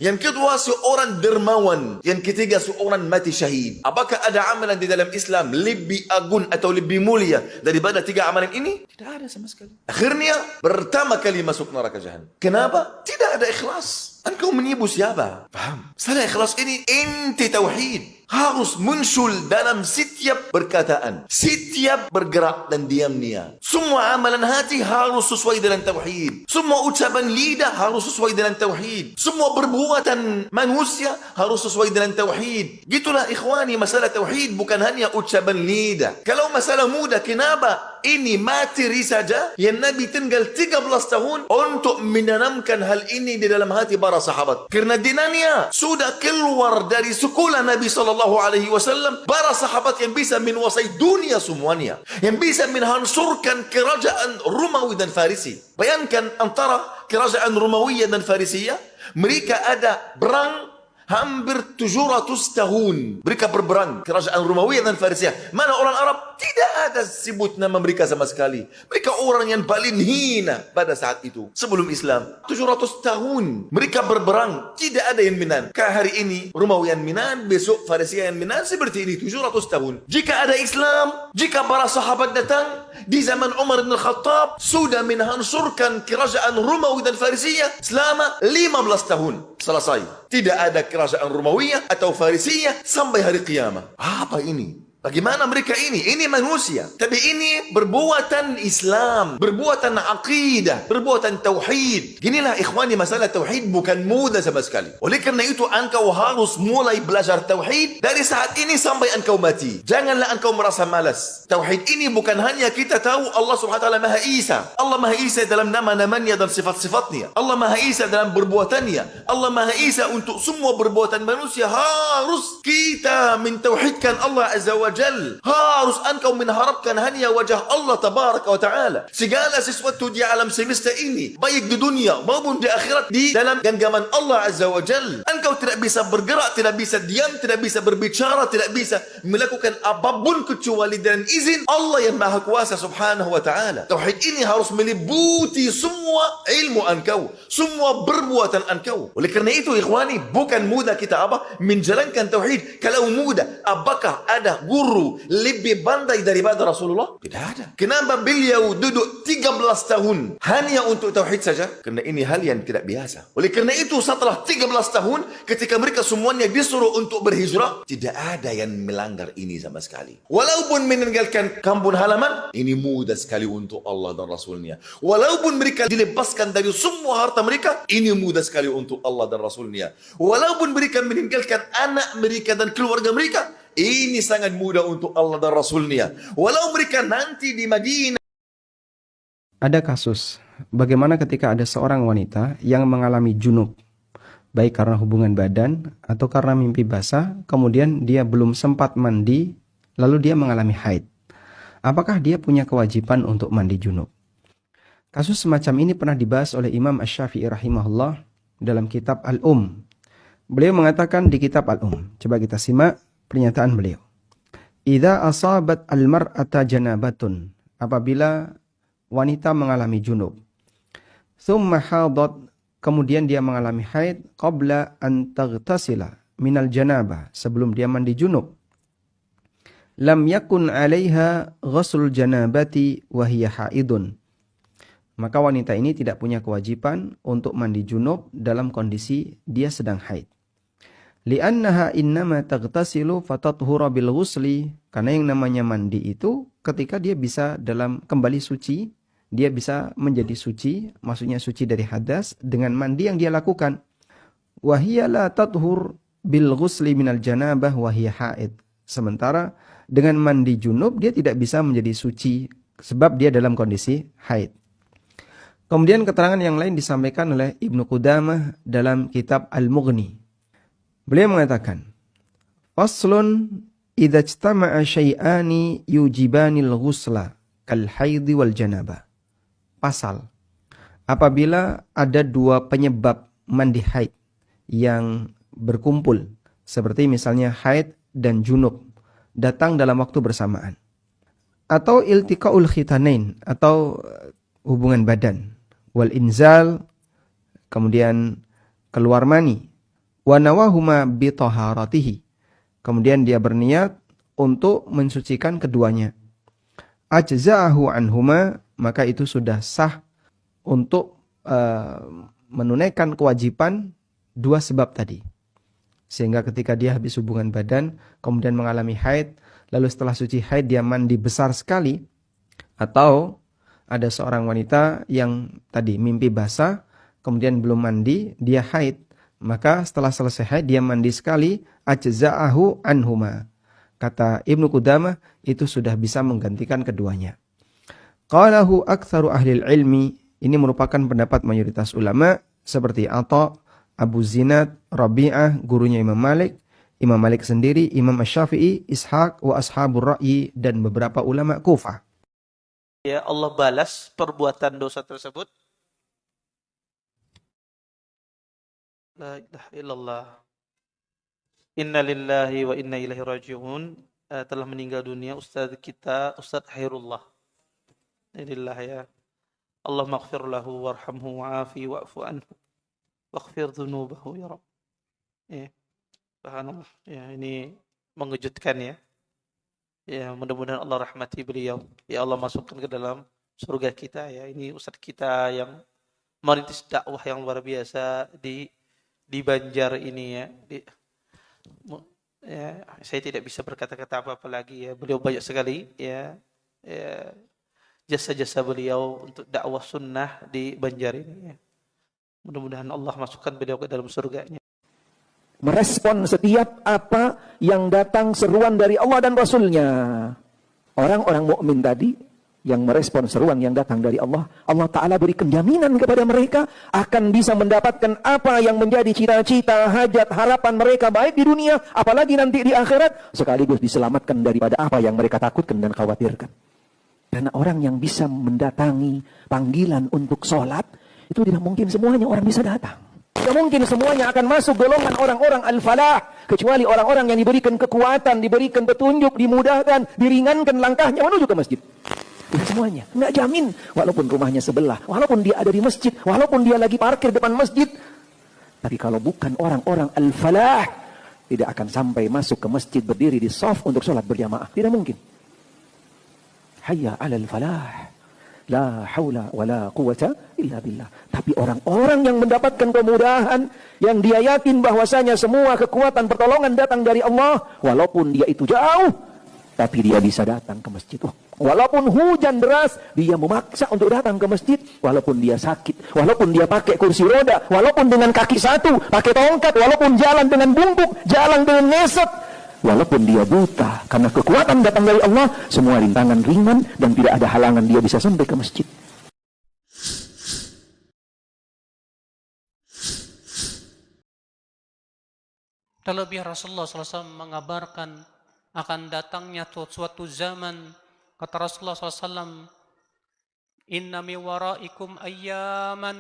yang kedua seorang dermawan, yang ketiga seorang mati syahid. Apakah ada amalan di dalam Islam lebih agung atau lebih mulia daripada 3 amalan ini? Tidak ada sama sekali. Akhirnya pertama kali masuk neraka jahanam. Kenapa? Tidak ada ikhlas. Engkau menipu siapa? Paham? Salah ikhlas ini inti tauhid harus muncul dalam setiap setiap perkataan, setiap bergerak dan diamnya. Semua amalan hati harus sesuai dengan tauhid. Semua ucapan lidah harus sesuai dengan tauhid. Semua perbuatan manusia harus sesuai dengan tauhid. Gitulah ikhwani, masalah tauhid bukan hanya ucapan lidah. Kalau masalah mudah, kenapa ini materi saja yang Nabi tinggal 13 tahun untuk menanamkan hal ini di dalam hati para sahabat. Karena dinanya sudah keluar dari sekolah Nabi SAW, para sahabat yang bisa menguasai dunia semuanya, yang bisa menghancurkan kerajaan Romawi dan Farisi. Bayangkan antara kerajaan Romawi dan Farisia, mereka ada perang hampir 700 tahun. Mereka berperang, kerajaan Romawi dan Farisia. Mana orang Arab? Tidak ada sebut nama mereka sama sekali. Mereka orang yang paling hina pada saat itu. Sebelum Islam, 700 tahun mereka berperang. Tidak ada yang menang. Kayak hari ini, Romawi yang menang, besok Farisia yang menang. Seperti ini, 700 tahun. Jika ada Islam, jika para sahabat datang, di zaman Umar bin Khattab, sudah menghancurkan kerajaan Romawi dan Farisia selama 15 tahun. Selesai. Tidak ada kerajaan Romawi atau Farisia sampai hari kiamat. Apa ini? Bagaimana mereka ini? Ini manusia. Tapi ini berbuatan Islam, berbuatan aqidah, berbuatan tauhid. Ginilah ikhwani, masalah tauhid bukan mudah sama sekali. Oleh kerana itu engkau harus mulai belajar tauhid dari saat ini sampai engkau mati. Janganlah engkau merasa malas. Tauhid ini bukan hanya kita tahu Allah Subhanahu wa taala Maha Esa. Allah Maha Esa dalam nama-namanya dan sifat-sifatnya. Allah Maha Esa dalam perbuatannya. Allah Maha Esa untuk semua perbuatan manusia. Harus kita mentauhidkan Allah Azza wa Jal. Harus engkau mengharapkan hanya wajah Allah Tabaraka wa Ta'ala. Segala sesuatu di alam semesta ini, baik di dunia maupun di akhirat, di dalam genggaman Allah Azza wa Jal. Engkau tidak bisa bergerak, tidak bisa diam, tidak bisa berbicara, tidak bisa melakukan apapun kecuali dengan izin Allah yang Maha Kuasa Subhanahu wa Ta'ala. Tauhid ini harus meliputi semua ilmu engkau, semua perbuatan engkau. Oleh kerana itu ikhwani, bukan mudah kita menjalankan tauhid. Kalau mudah, apakah ada guru lebih pandai daripada Rasulullah? Tidak ada. Kenapa beliau duduk 13 tahun hanya untuk tauhid saja? Kerana ini hal yang tidak biasa. Oleh kerana itu setelah 13 tahun, ketika mereka semuanya disuruh untuk berhijrah, tidak ada yang melanggar ini sama sekali. Walaupun meninggalkan kampung halaman, ini mudah sekali untuk Allah dan Rasulnya. Walaupun mereka dilepaskan dari semua harta mereka, ini mudah sekali untuk Allah dan Rasulnya. Walaupun mereka meninggalkan anak mereka dan keluarga mereka, ini sangat mudah untuk Allah dan Rasulnya. Walau mereka nanti di Madinah. Ada kasus bagaimana ketika ada seorang wanita yang mengalami junub, baik karena hubungan badan atau karena mimpi basah, kemudian dia belum sempat mandi, lalu dia mengalami haid. Apakah dia punya kewajiban untuk mandi junub? Kasus semacam ini pernah dibahas oleh Imam Asy-Syafi'i rahimahullah dalam kitab Al-Um. Beliau mengatakan di kitab Al-Um, coba kita simak pernyataan beliau. Idza asabat al-mar'ata janabatun, apabila wanita mengalami junub, thumma hadat, kemudian dia mengalami haid, qabla an taghtasila minal janabah, sebelum dia mandi junub, lam yakun 'alaiha ghuslul janabati wa hiya haidun, maka wanita ini tidak punya kewajiban untuk mandi junub dalam kondisi dia sedang haid. Li'annaha innama taghtasilu fatathura bil ghusli, karena yang namanya mandi itu ketika dia bisa dalam kembali suci, dia bisa menjadi suci, maksudnya suci dari hadas dengan mandi yang dia lakukan. Wa hiya la tathur bil ghusli minal janabah wa hiya haid. Sementara dengan mandi junub dia tidak bisa menjadi suci sebab dia dalam kondisi haid. Kemudian keterangan yang lain disampaikan oleh Ibnu Qudamah dalam kitab Al-Mughni. Beliau mengatakan, Faslun idza ijtama'a syai'ani yujibanil ghusla kal haidhi wal janabah. Pasal, apabila ada dua penyebab mandi haid yang berkumpul, seperti misalnya haid dan junub, datang dalam waktu bersamaan. Atau iltiqaul khitanain, atau hubungan badan, wal inzal, kemudian keluar mani, wa nawahuma bi taharatihi, kemudian dia berniat untuk mensucikan keduanya, ajza'ahu anhuma, maka itu sudah sah untuk menunaikan kewajiban dua sebab tadi. Sehingga ketika dia habis hubungan badan kemudian mengalami haid, lalu setelah suci haid dia mandi besar sekali, atau ada seorang wanita yang tadi mimpi basah, kemudian belum mandi, dia haid, maka setelah selesai haid dia mandi sekali, ajza'ahu anhuma. Kata Ibnu Qudamah, itu sudah bisa menggantikan keduanya. Qalahu aktsaru ahlil ilmi, ini merupakan pendapat mayoritas ulama seperti Atha, Abu Zinad, Rabi'ah, gurunya Imam Malik sendiri, Imam Asy-Syafi'i, Ishaq wa ashabur ra'yi, dan beberapa ulama Kufah. Ya, Allah balas perbuatan dosa tersebut. La ilaha illallah. Inna lillahi wa inna ilaihi raji'un. Telah meninggal dunia Ustadz kita, Ustadz Khairullah. Innalillah ya. Allah maghfir lahu warhamhu wa'afi wa'fu anhu. Waghfir dhunubahu ya Rabb. Ya. Subhanallah. Ya, ini mengejutkan ya. Ya, mudah-mudahan Allah rahmati beliau. Ya Allah masukkan ke dalam surga kita ya. Ini ustadz kita yang merintis dakwah yang luar biasa di Banjar ini ya. Ya, saya tidak bisa berkata-kata apa-apa lagi ya. Beliau banyak sekali ya, jasa-jasa beliau untuk dakwah sunnah di Banjar ini ya. Mudah-mudahan Allah masukkan beliau ke dalam surganya. Merespon setiap apa yang datang seruan dari Allah dan Rasulnya. Orang-orang mukmin tadi yang merespon seruan yang datang dari Allah, Allah Ta'ala berikan jaminan kepada mereka akan bisa mendapatkan apa yang menjadi cita-cita, hajat, harapan mereka baik di dunia, apalagi nanti di akhirat, sekaligus diselamatkan daripada apa yang mereka takutkan dan khawatirkan. Karena orang yang bisa mendatangi panggilan untuk sholat, itu tidak mungkin semuanya orang bisa datang. Tidak mungkin semuanya akan masuk golongan orang-orang al-falah, kecuali orang-orang yang diberikan kekuatan, diberikan petunjuk, dimudahkan, diringankan langkahnya menuju ke masjid. Tidak semuanya, nggak jamin. Walaupun rumahnya sebelah, walaupun dia ada di masjid, walaupun dia lagi parkir depan masjid. Tapi kalau bukan orang-orang al-falah, tidak akan sampai masuk ke masjid berdiri di shaf untuk sholat berjamaah. Tidak mungkin. Hayya 'alal falah. La haula wa la quwata illa billah. Tapi orang-orang yang mendapatkan kemudahan, yang dia yakin bahwasanya semua kekuatan pertolongan datang dari Allah, walaupun dia itu jauh, tapi dia bisa datang ke masjid. Walaupun hujan deras, dia memaksa untuk datang ke masjid, walaupun dia sakit, walaupun dia pakai kursi roda, walaupun dengan kaki satu, pakai tongkat, walaupun jalan dengan bungkuk, jalan dengan ngesot, walaupun dia buta, karena kekuatan datang dari Allah, semua rintangan ringan dan tidak ada halangan dia bisa sampai ke masjid. Terlebih Rasulullah SAW mengabarkan akan datangnya suatu zaman, kata Rasulullah SAW, inna mi waraikum ayyaman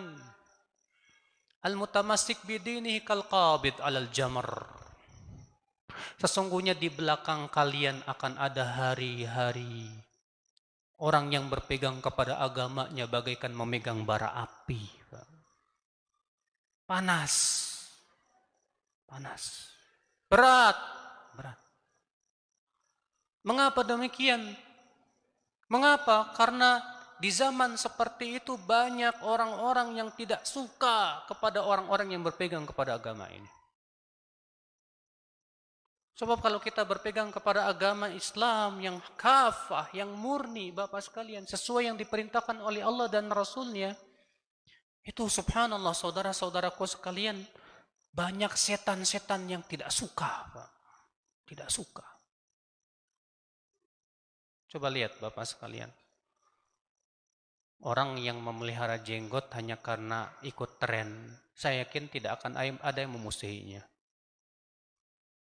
al-mutamassik bidinihi kal-qabid alal jamar. Sesungguhnya di belakang kalian akan ada hari-hari orang yang berpegang kepada agamanya bagaikan memegang bara api. Panas. Panas. Berat. Berat. Mengapa demikian? Mengapa? Karena di zaman seperti itu banyak orang-orang yang tidak suka kepada orang-orang yang berpegang kepada agama ini. Sebab kalau kita berpegang kepada agama Islam yang kafah, yang murni, Bapak sekalian, sesuai yang diperintahkan oleh Allah dan Rasulnya, itu subhanallah saudara-saudaraku sekalian, banyak setan-setan yang tidak suka, Pak. Tidak suka. Coba lihat Bapak sekalian. Orang yang memelihara jenggot hanya karena ikut tren, saya yakin tidak akan ada yang memusuhinya.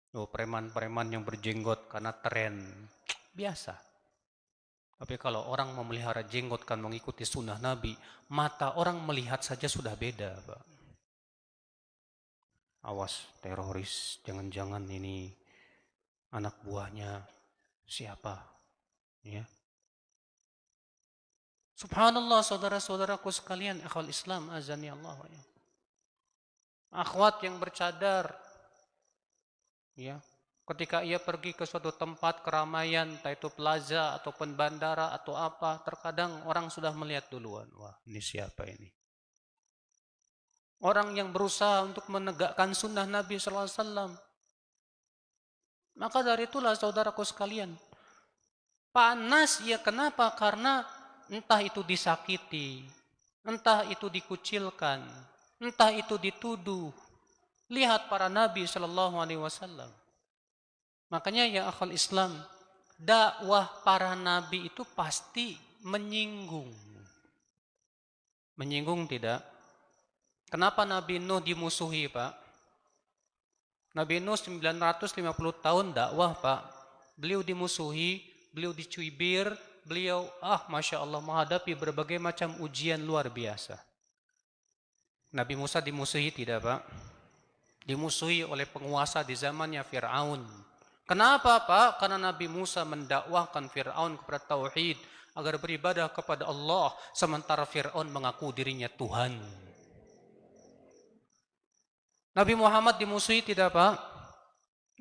Preman-preman yang berjenggot karena tren, biasa. Tapi kalau orang memelihara jenggot kan mengikuti sunnah Nabi, mata orang melihat saja sudah beda, Pak. Awas teroris, jangan-jangan ini anak buahnya siapa? Ya. Subhanallah saudara-saudaraku sekalian, akhwal Islam azani Allah wa ya. Akhwat yang bercadar, ya, ketika ia pergi ke suatu tempat keramaian, entah itu plaza ataupun bandara atau apa, terkadang orang sudah melihat duluan, wah ini siapa ini? Orang yang berusaha untuk menegakkan sunnah Nabi SAW. Maka dari itulah saudaraku sekalian, Panas ya kenapa? Karena entah itu disakiti, entah itu dikucilkan, entah itu dituduh. Lihat para nabi sallallahu alaihi wasallam. Makanya ya akhwal Islam, dakwah para nabi itu pasti menyinggung. Menyinggung tidak? Kenapa Nabi Nuh dimusuhi, Pak? Nabi Nuh 950 tahun dakwah, Pak. Beliau dimusuhi, beliau dicibir, beliau Masya Allah menghadapi berbagai macam ujian luar biasa. Nabi Musa dimusuhi tidak, Pak? Dimusuhi oleh penguasa di zamannya Fir'aun. Kenapa, Pak? Karena Nabi Musa mendakwahkan Fir'aun kepada tauhid agar beribadah kepada Allah, sementara Fir'aun mengaku dirinya Tuhan. Nabi Muhammad dimusuhi tidak, Pak?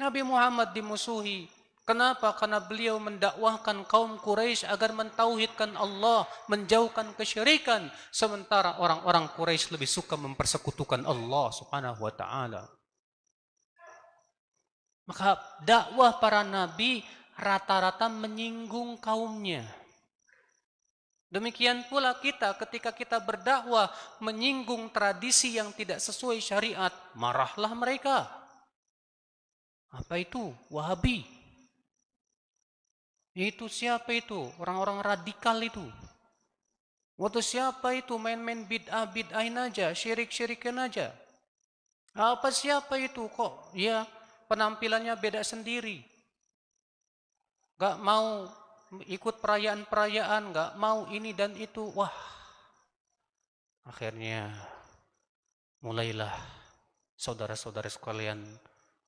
Nabi Muhammad dimusuhi. Kenapa? Karena beliau mendakwahkan kaum Quraisy agar mentauhidkan Allah, menjauhkan kesyirikan, sementara orang-orang Quraisy lebih suka mempersekutukan Allah Subhanahu wa taala. Maka dakwah para nabi rata-rata menyinggung kaumnya. Demikian pula kita ketika kita berdakwah menyinggung tradisi yang tidak sesuai syariat, marahlah mereka. Apa itu? Wahabi. Itu siapa itu? Orang-orang radikal itu. Waktu siapa itu main-main bid'ahin aja, syirik-syirikin aja. Apa siapa itu kok? Ya penampilannya beda sendiri. Gak mau ikut perayaan-perayaan, gak mau ini dan itu. Wah, akhirnya mulailah saudara-saudara sekalian,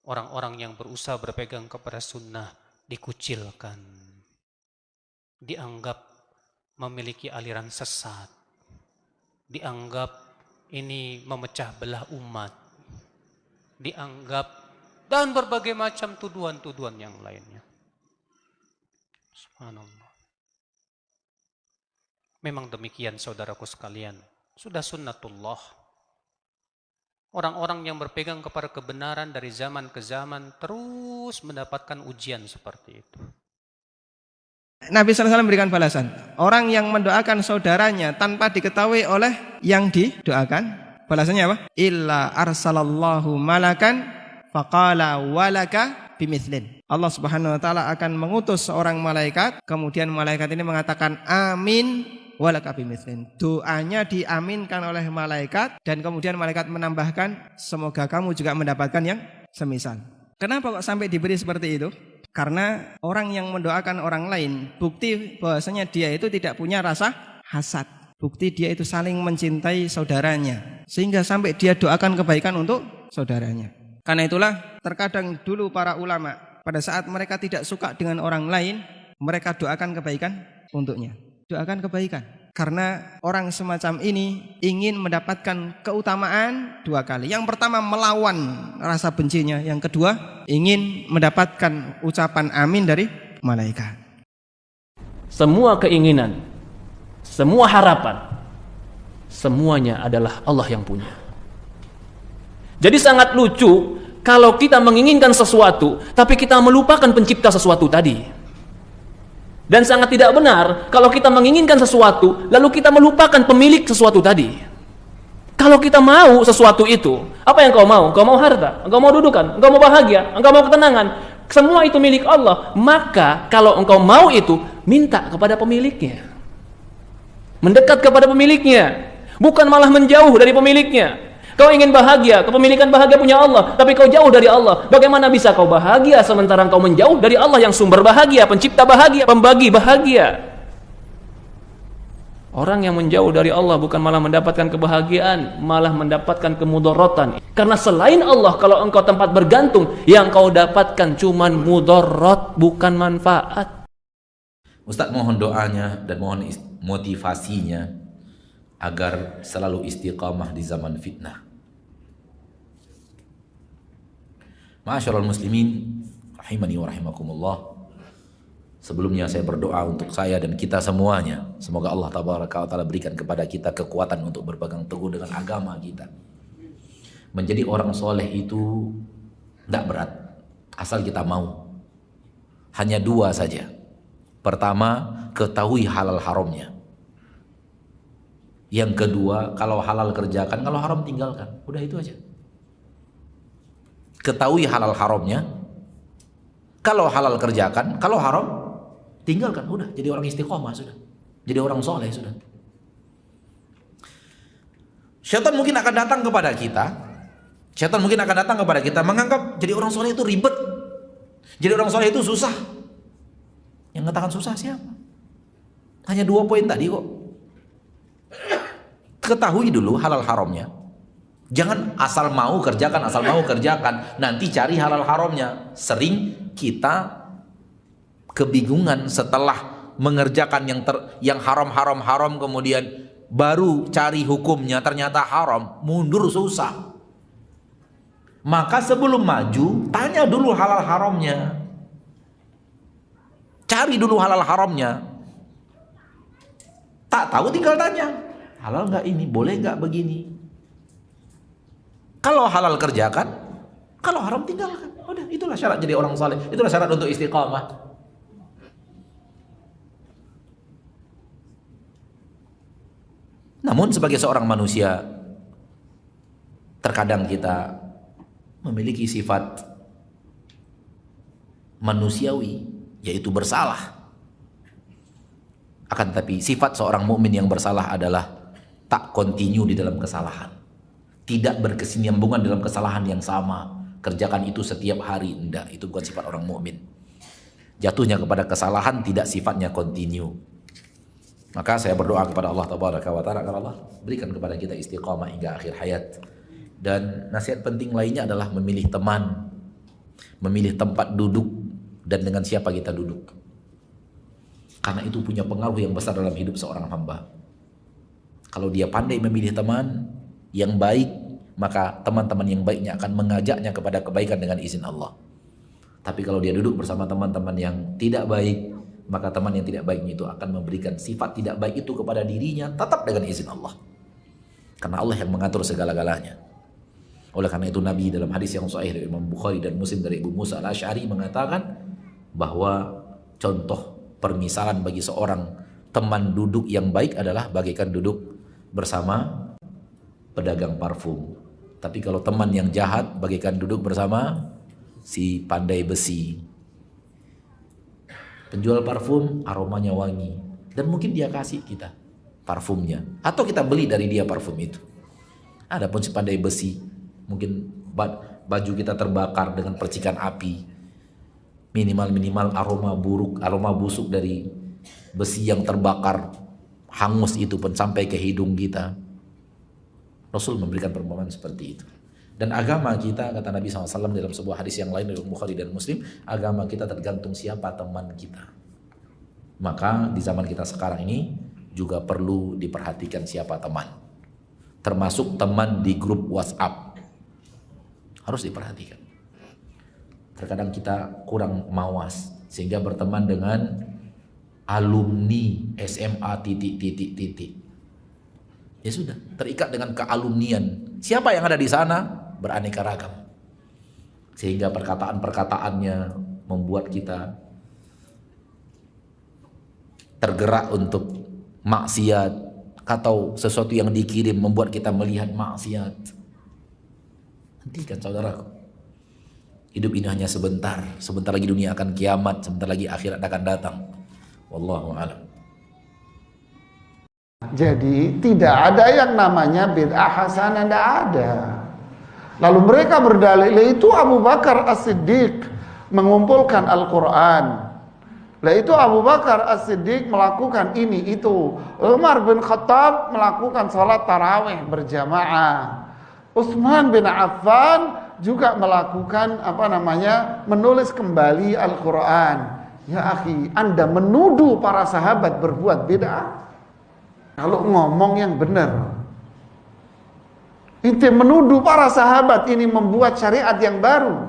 orang-orang yang berusaha berpegang kepada sunnah dikucilkan, dianggap memiliki aliran sesat, dianggap ini memecah belah umat, dianggap dan berbagai macam tuduhan-tuduhan yang lainnya. Subhanallah. Memang demikian saudaraku sekalian. Sudah sunnatullah. Orang-orang yang berpegang kepada kebenaran dari zaman ke zaman terus mendapatkan ujian seperti itu. Nabi SAW memberikan balasan. Orang yang mendoakan saudaranya tanpa diketahui oleh yang didoakan, balasannya apa? Illa arsalallahu malakan faqala walaka bimithlin. Allah Subhanahu wa taala akan mengutus seorang malaikat, kemudian malaikat ini mengatakan amin walaka bimithlin. Doanya diaminkan oleh malaikat dan kemudian malaikat menambahkan semoga kamu juga mendapatkan yang semisal. Kenapa kok sampai diberi seperti itu? Karena orang yang mendoakan orang lain, bukti bahwasanya dia itu tidak punya rasa hasad. Bukti dia itu saling mencintai saudaranya, sehingga sampai dia doakan kebaikan untuk saudaranya. Karena itulah terkadang dulu para ulama pada saat mereka tidak suka dengan orang lain, mereka doakan kebaikan untuknya. Doakan kebaikan. Karena orang semacam ini ingin mendapatkan keutamaan dua kali. Yang pertama melawan rasa bencinya, yang kedua ingin mendapatkan ucapan amin dari malaikat. Semua keinginan, semua harapan, semuanya adalah Allah yang punya. Jadi sangat lucu kalau kita menginginkan sesuatu tapi kita melupakan pencipta sesuatu tadi. Dan sangat tidak benar kalau kita menginginkan sesuatu lalu kita melupakan pemilik sesuatu tadi. Kalau kita mau sesuatu itu, apa yang kau mau? Kau mau harta, engkau mau dudukan, engkau mau bahagia, engkau mau ketenangan, semua itu milik Allah. Maka kalau engkau mau itu, minta kepada pemiliknya, mendekat kepada pemiliknya, bukan malah menjauh dari pemiliknya. Kau ingin bahagia, kepemilikan bahagia punya Allah, tapi kau jauh dari Allah. Bagaimana bisa kau bahagia sementara kau menjauh dari Allah yang sumber bahagia, pencipta bahagia, pembagi bahagia? Orang yang menjauh dari Allah bukan malah mendapatkan kebahagiaan, malah mendapatkan kemudaratan. Karena selain Allah, kalau engkau tempat bergantung, yang kau dapatkan cuman mudarat, bukan manfaat. Ustaz mohon doanya dan mohon motivasinya agar selalu istiqamah di zaman fitnah. Ma'asyiral muslimin rahimani wa rahimakumullah. Sebelumnya saya berdoa untuk saya dan kita semuanya. Semoga Allah tabaraka wa taala berikan kepada kita kekuatan untuk berpegang teguh dengan agama kita. Menjadi orang soleh itu tidak berat, asal kita mau. Hanya dua saja. Pertama, ketahui halal haramnya. Yang kedua, kalau halal kerjakan, kalau haram tinggalkan. Udah itu aja. Ketahui halal haramnya. Kalau halal kerjakan, kalau haram tinggalkan. Udah, jadi orang istiqomah sudah. Jadi orang soleh sudah. Syaitan mungkin akan datang kepada kita. Syaitan mungkin akan datang kepada kita menganggap jadi orang soleh itu ribet. Jadi orang soleh itu susah. Yang mengatakan susah siapa? Hanya 2 poin tadi kok. Ketahui dulu halal haramnya. Jangan asal mau kerjakan, asal mau kerjakan. Nanti cari halal haramnya. Sering kita kebingungan setelah mengerjakan yang haram kemudian baru cari hukumnya ternyata haram, mundur susah. Maka sebelum maju, tanya dulu halal haramnya. Cari dulu halal haramnya. Tak tahu tinggal tanya. Halal nggak ini? Boleh nggak begini? Kalau halal kerjakan, kalau haram tinggalkan. Udah, itulah syarat jadi orang saleh. Itulah syarat untuk istiqamah. Namun sebagai seorang manusia, terkadang kita memiliki sifat manusiawi, yaitu bersalah. Akan tetapi sifat seorang mukmin yang bersalah adalah tak kontinu di dalam kesalahan, tidak berkesinambungan dalam kesalahan yang sama, kerjakan itu setiap hari. Enggak, itu bukan sifat orang mukmin. Jatuhnya kepada kesalahan tidak sifatnya kontinu. Maka saya berdoa kepada Allah Tabaraka wa Ta'ala agar Allah berikan kepada kita istiqamah hingga akhir hayat. Dan nasihat penting lainnya adalah memilih teman, memilih tempat duduk, dan dengan siapa kita duduk. Karena itu punya pengaruh yang besar dalam hidup seorang hamba. Kalau dia pandai memilih teman yang baik, maka teman-teman yang baiknya akan mengajaknya kepada kebaikan dengan izin Allah. Tapi kalau dia duduk bersama teman-teman yang tidak baik, maka teman yang tidak baiknya itu akan memberikan sifat tidak baik itu kepada dirinya, tetap dengan izin Allah. Karena Allah yang mengatur segala-galanya. Oleh karena itu Nabi dalam hadis yang sahih dari Imam Bukhari dan Muslim dari Abu Musa al-Asy'ari mengatakan bahwa contoh permisalan bagi seorang teman duduk yang baik adalah bagaikan duduk bersama pedagang parfum. Tapi kalau teman yang jahat bagaikan duduk bersama si pandai besi. Penjual parfum aromanya wangi dan mungkin dia kasih kita parfumnya atau kita beli dari dia parfum itu. Adapun si pandai besi, mungkin baju kita terbakar dengan percikan api, minimal aroma buruk, aroma busuk dari besi yang terbakar hangus itu pun sampai ke hidung kita. Rasul memberikan perumpamaan seperti itu. Dan agama kita, kata Nabi SAW dalam sebuah hadis yang lain dari Bukhari dan Muslim, agama kita tergantung siapa teman kita. Maka di zaman kita sekarang ini juga perlu diperhatikan siapa teman. Termasuk teman di grup WhatsApp. Harus diperhatikan. Terkadang kita kurang mawas sehingga berteman dengan alumni SMA ... Ya sudah, terikat dengan kealumnian. Siapa yang ada di sana beraneka ragam. Sehingga perkataan-perkataannya membuat kita tergerak untuk maksiat, atau sesuatu yang dikirim membuat kita melihat maksiat. Hentikan saudaraku. Hidup ini hanya sebentar. Sebentar lagi dunia akan kiamat, sebentar lagi akhirat akan datang. Wallahu a'lam. Jadi tidak ada yang namanya bid'ah hasanah, tidak ada. Lalu mereka berdalil itu Abu Bakar As-Siddiq mengumpulkan Al-Quran. Lah itu Abu Bakar As-Siddiq melakukan ini itu. Umar bin Khattab melakukan salat tarawih berjamaah. Utsman bin Affan juga melakukan menulis kembali Al-Quran. Ya akhi, Anda menuduh para sahabat berbuat bid'ah. Kalau ngomong yang benar, ente menuduh para sahabat ini membuat syariat yang baru.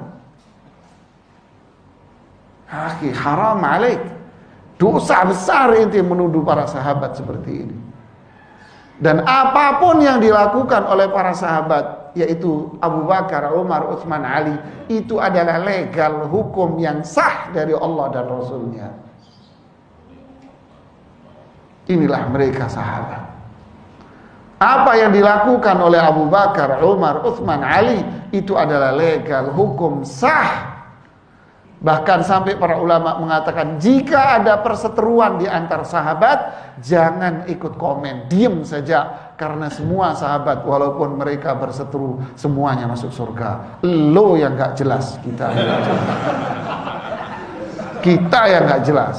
Akhi, haram alaik. Dosa besar ente menuduh para sahabat seperti ini. Dan apapun yang dilakukan oleh para sahabat, yaitu Abu Bakar, Umar, Utsman, Ali, itu adalah legal, hukum yang sah dari Allah dan Rasulnya. Inilah mereka sahabat. Apa yang dilakukan oleh Abu Bakar, Umar, Utsman, Ali itu adalah legal, hukum sah. Bahkan sampai para ulama mengatakan jika ada perseteruan di antar sahabat, jangan ikut komen, diam saja, karena semua sahabat walaupun mereka berseteru semuanya masuk surga. Lo yang gak jelas, kita yang gak jelas. Kita yang gak jelas.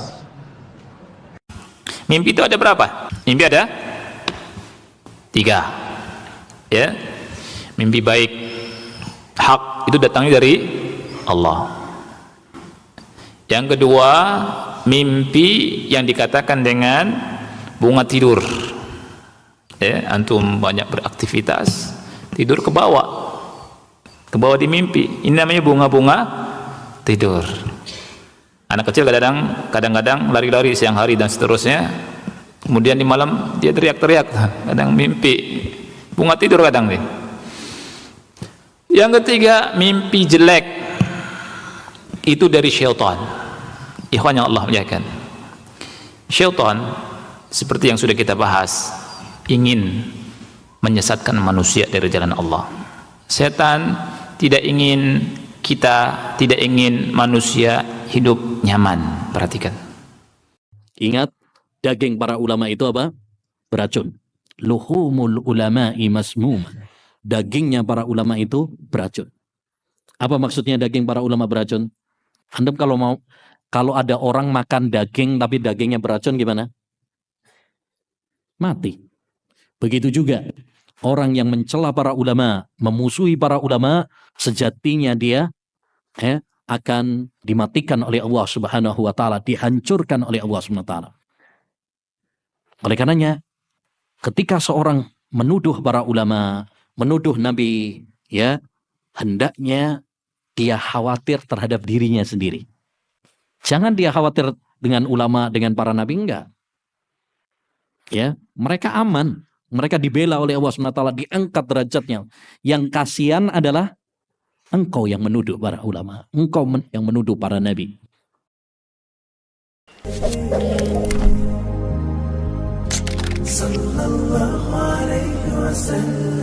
Mimpi itu ada berapa? Mimpi ada 3. Ya. Mimpi baik hak itu datangnya dari Allah. Yang kedua, mimpi yang dikatakan dengan bunga tidur. Ya, antum banyak beraktivitas, tidur ke bawah di mimpi. Ini namanya bunga-bunga tidur. Anak kecil kadang-kadang lari-lari siang hari dan seterusnya. Kemudian di malam dia teriak-teriak, kadang mimpi bunga tidur kadang nih. Yang ketiga, mimpi jelek itu dari syaitan. Ikhwan yang Allah muliakan, syaitan seperti yang sudah kita bahas ingin menyesatkan manusia dari jalan Allah. Setan tidak ingin manusia hidup nyaman. Perhatikan. Ingat, daging para ulama itu apa? Beracun. Luhumul ulama'i masmum. Dagingnya para ulama itu beracun. Apa maksudnya daging para ulama beracun? Anda kalau ada orang makan daging tapi dagingnya beracun gimana? Mati. Begitu juga orang yang mencela para ulama, memusuhi para ulama, sejatinya dia akan dimatikan oleh Allah Subhanahu wa taala, dihancurkan oleh Allah Subhanahu wa taala. Oleh karenanya, ketika seorang menuduh para ulama, menuduh Nabi, ya, hendaknya dia khawatir terhadap dirinya sendiri. Jangan dia khawatir dengan ulama, dengan para nabi, enggak. Ya, mereka aman, mereka dibela oleh Allah SWT, diangkat derajatnya. Yang kasihan adalah engkau yang menuduh para ulama, engkau yang menuduh para nabi. Sallallahu alaihi wasallam.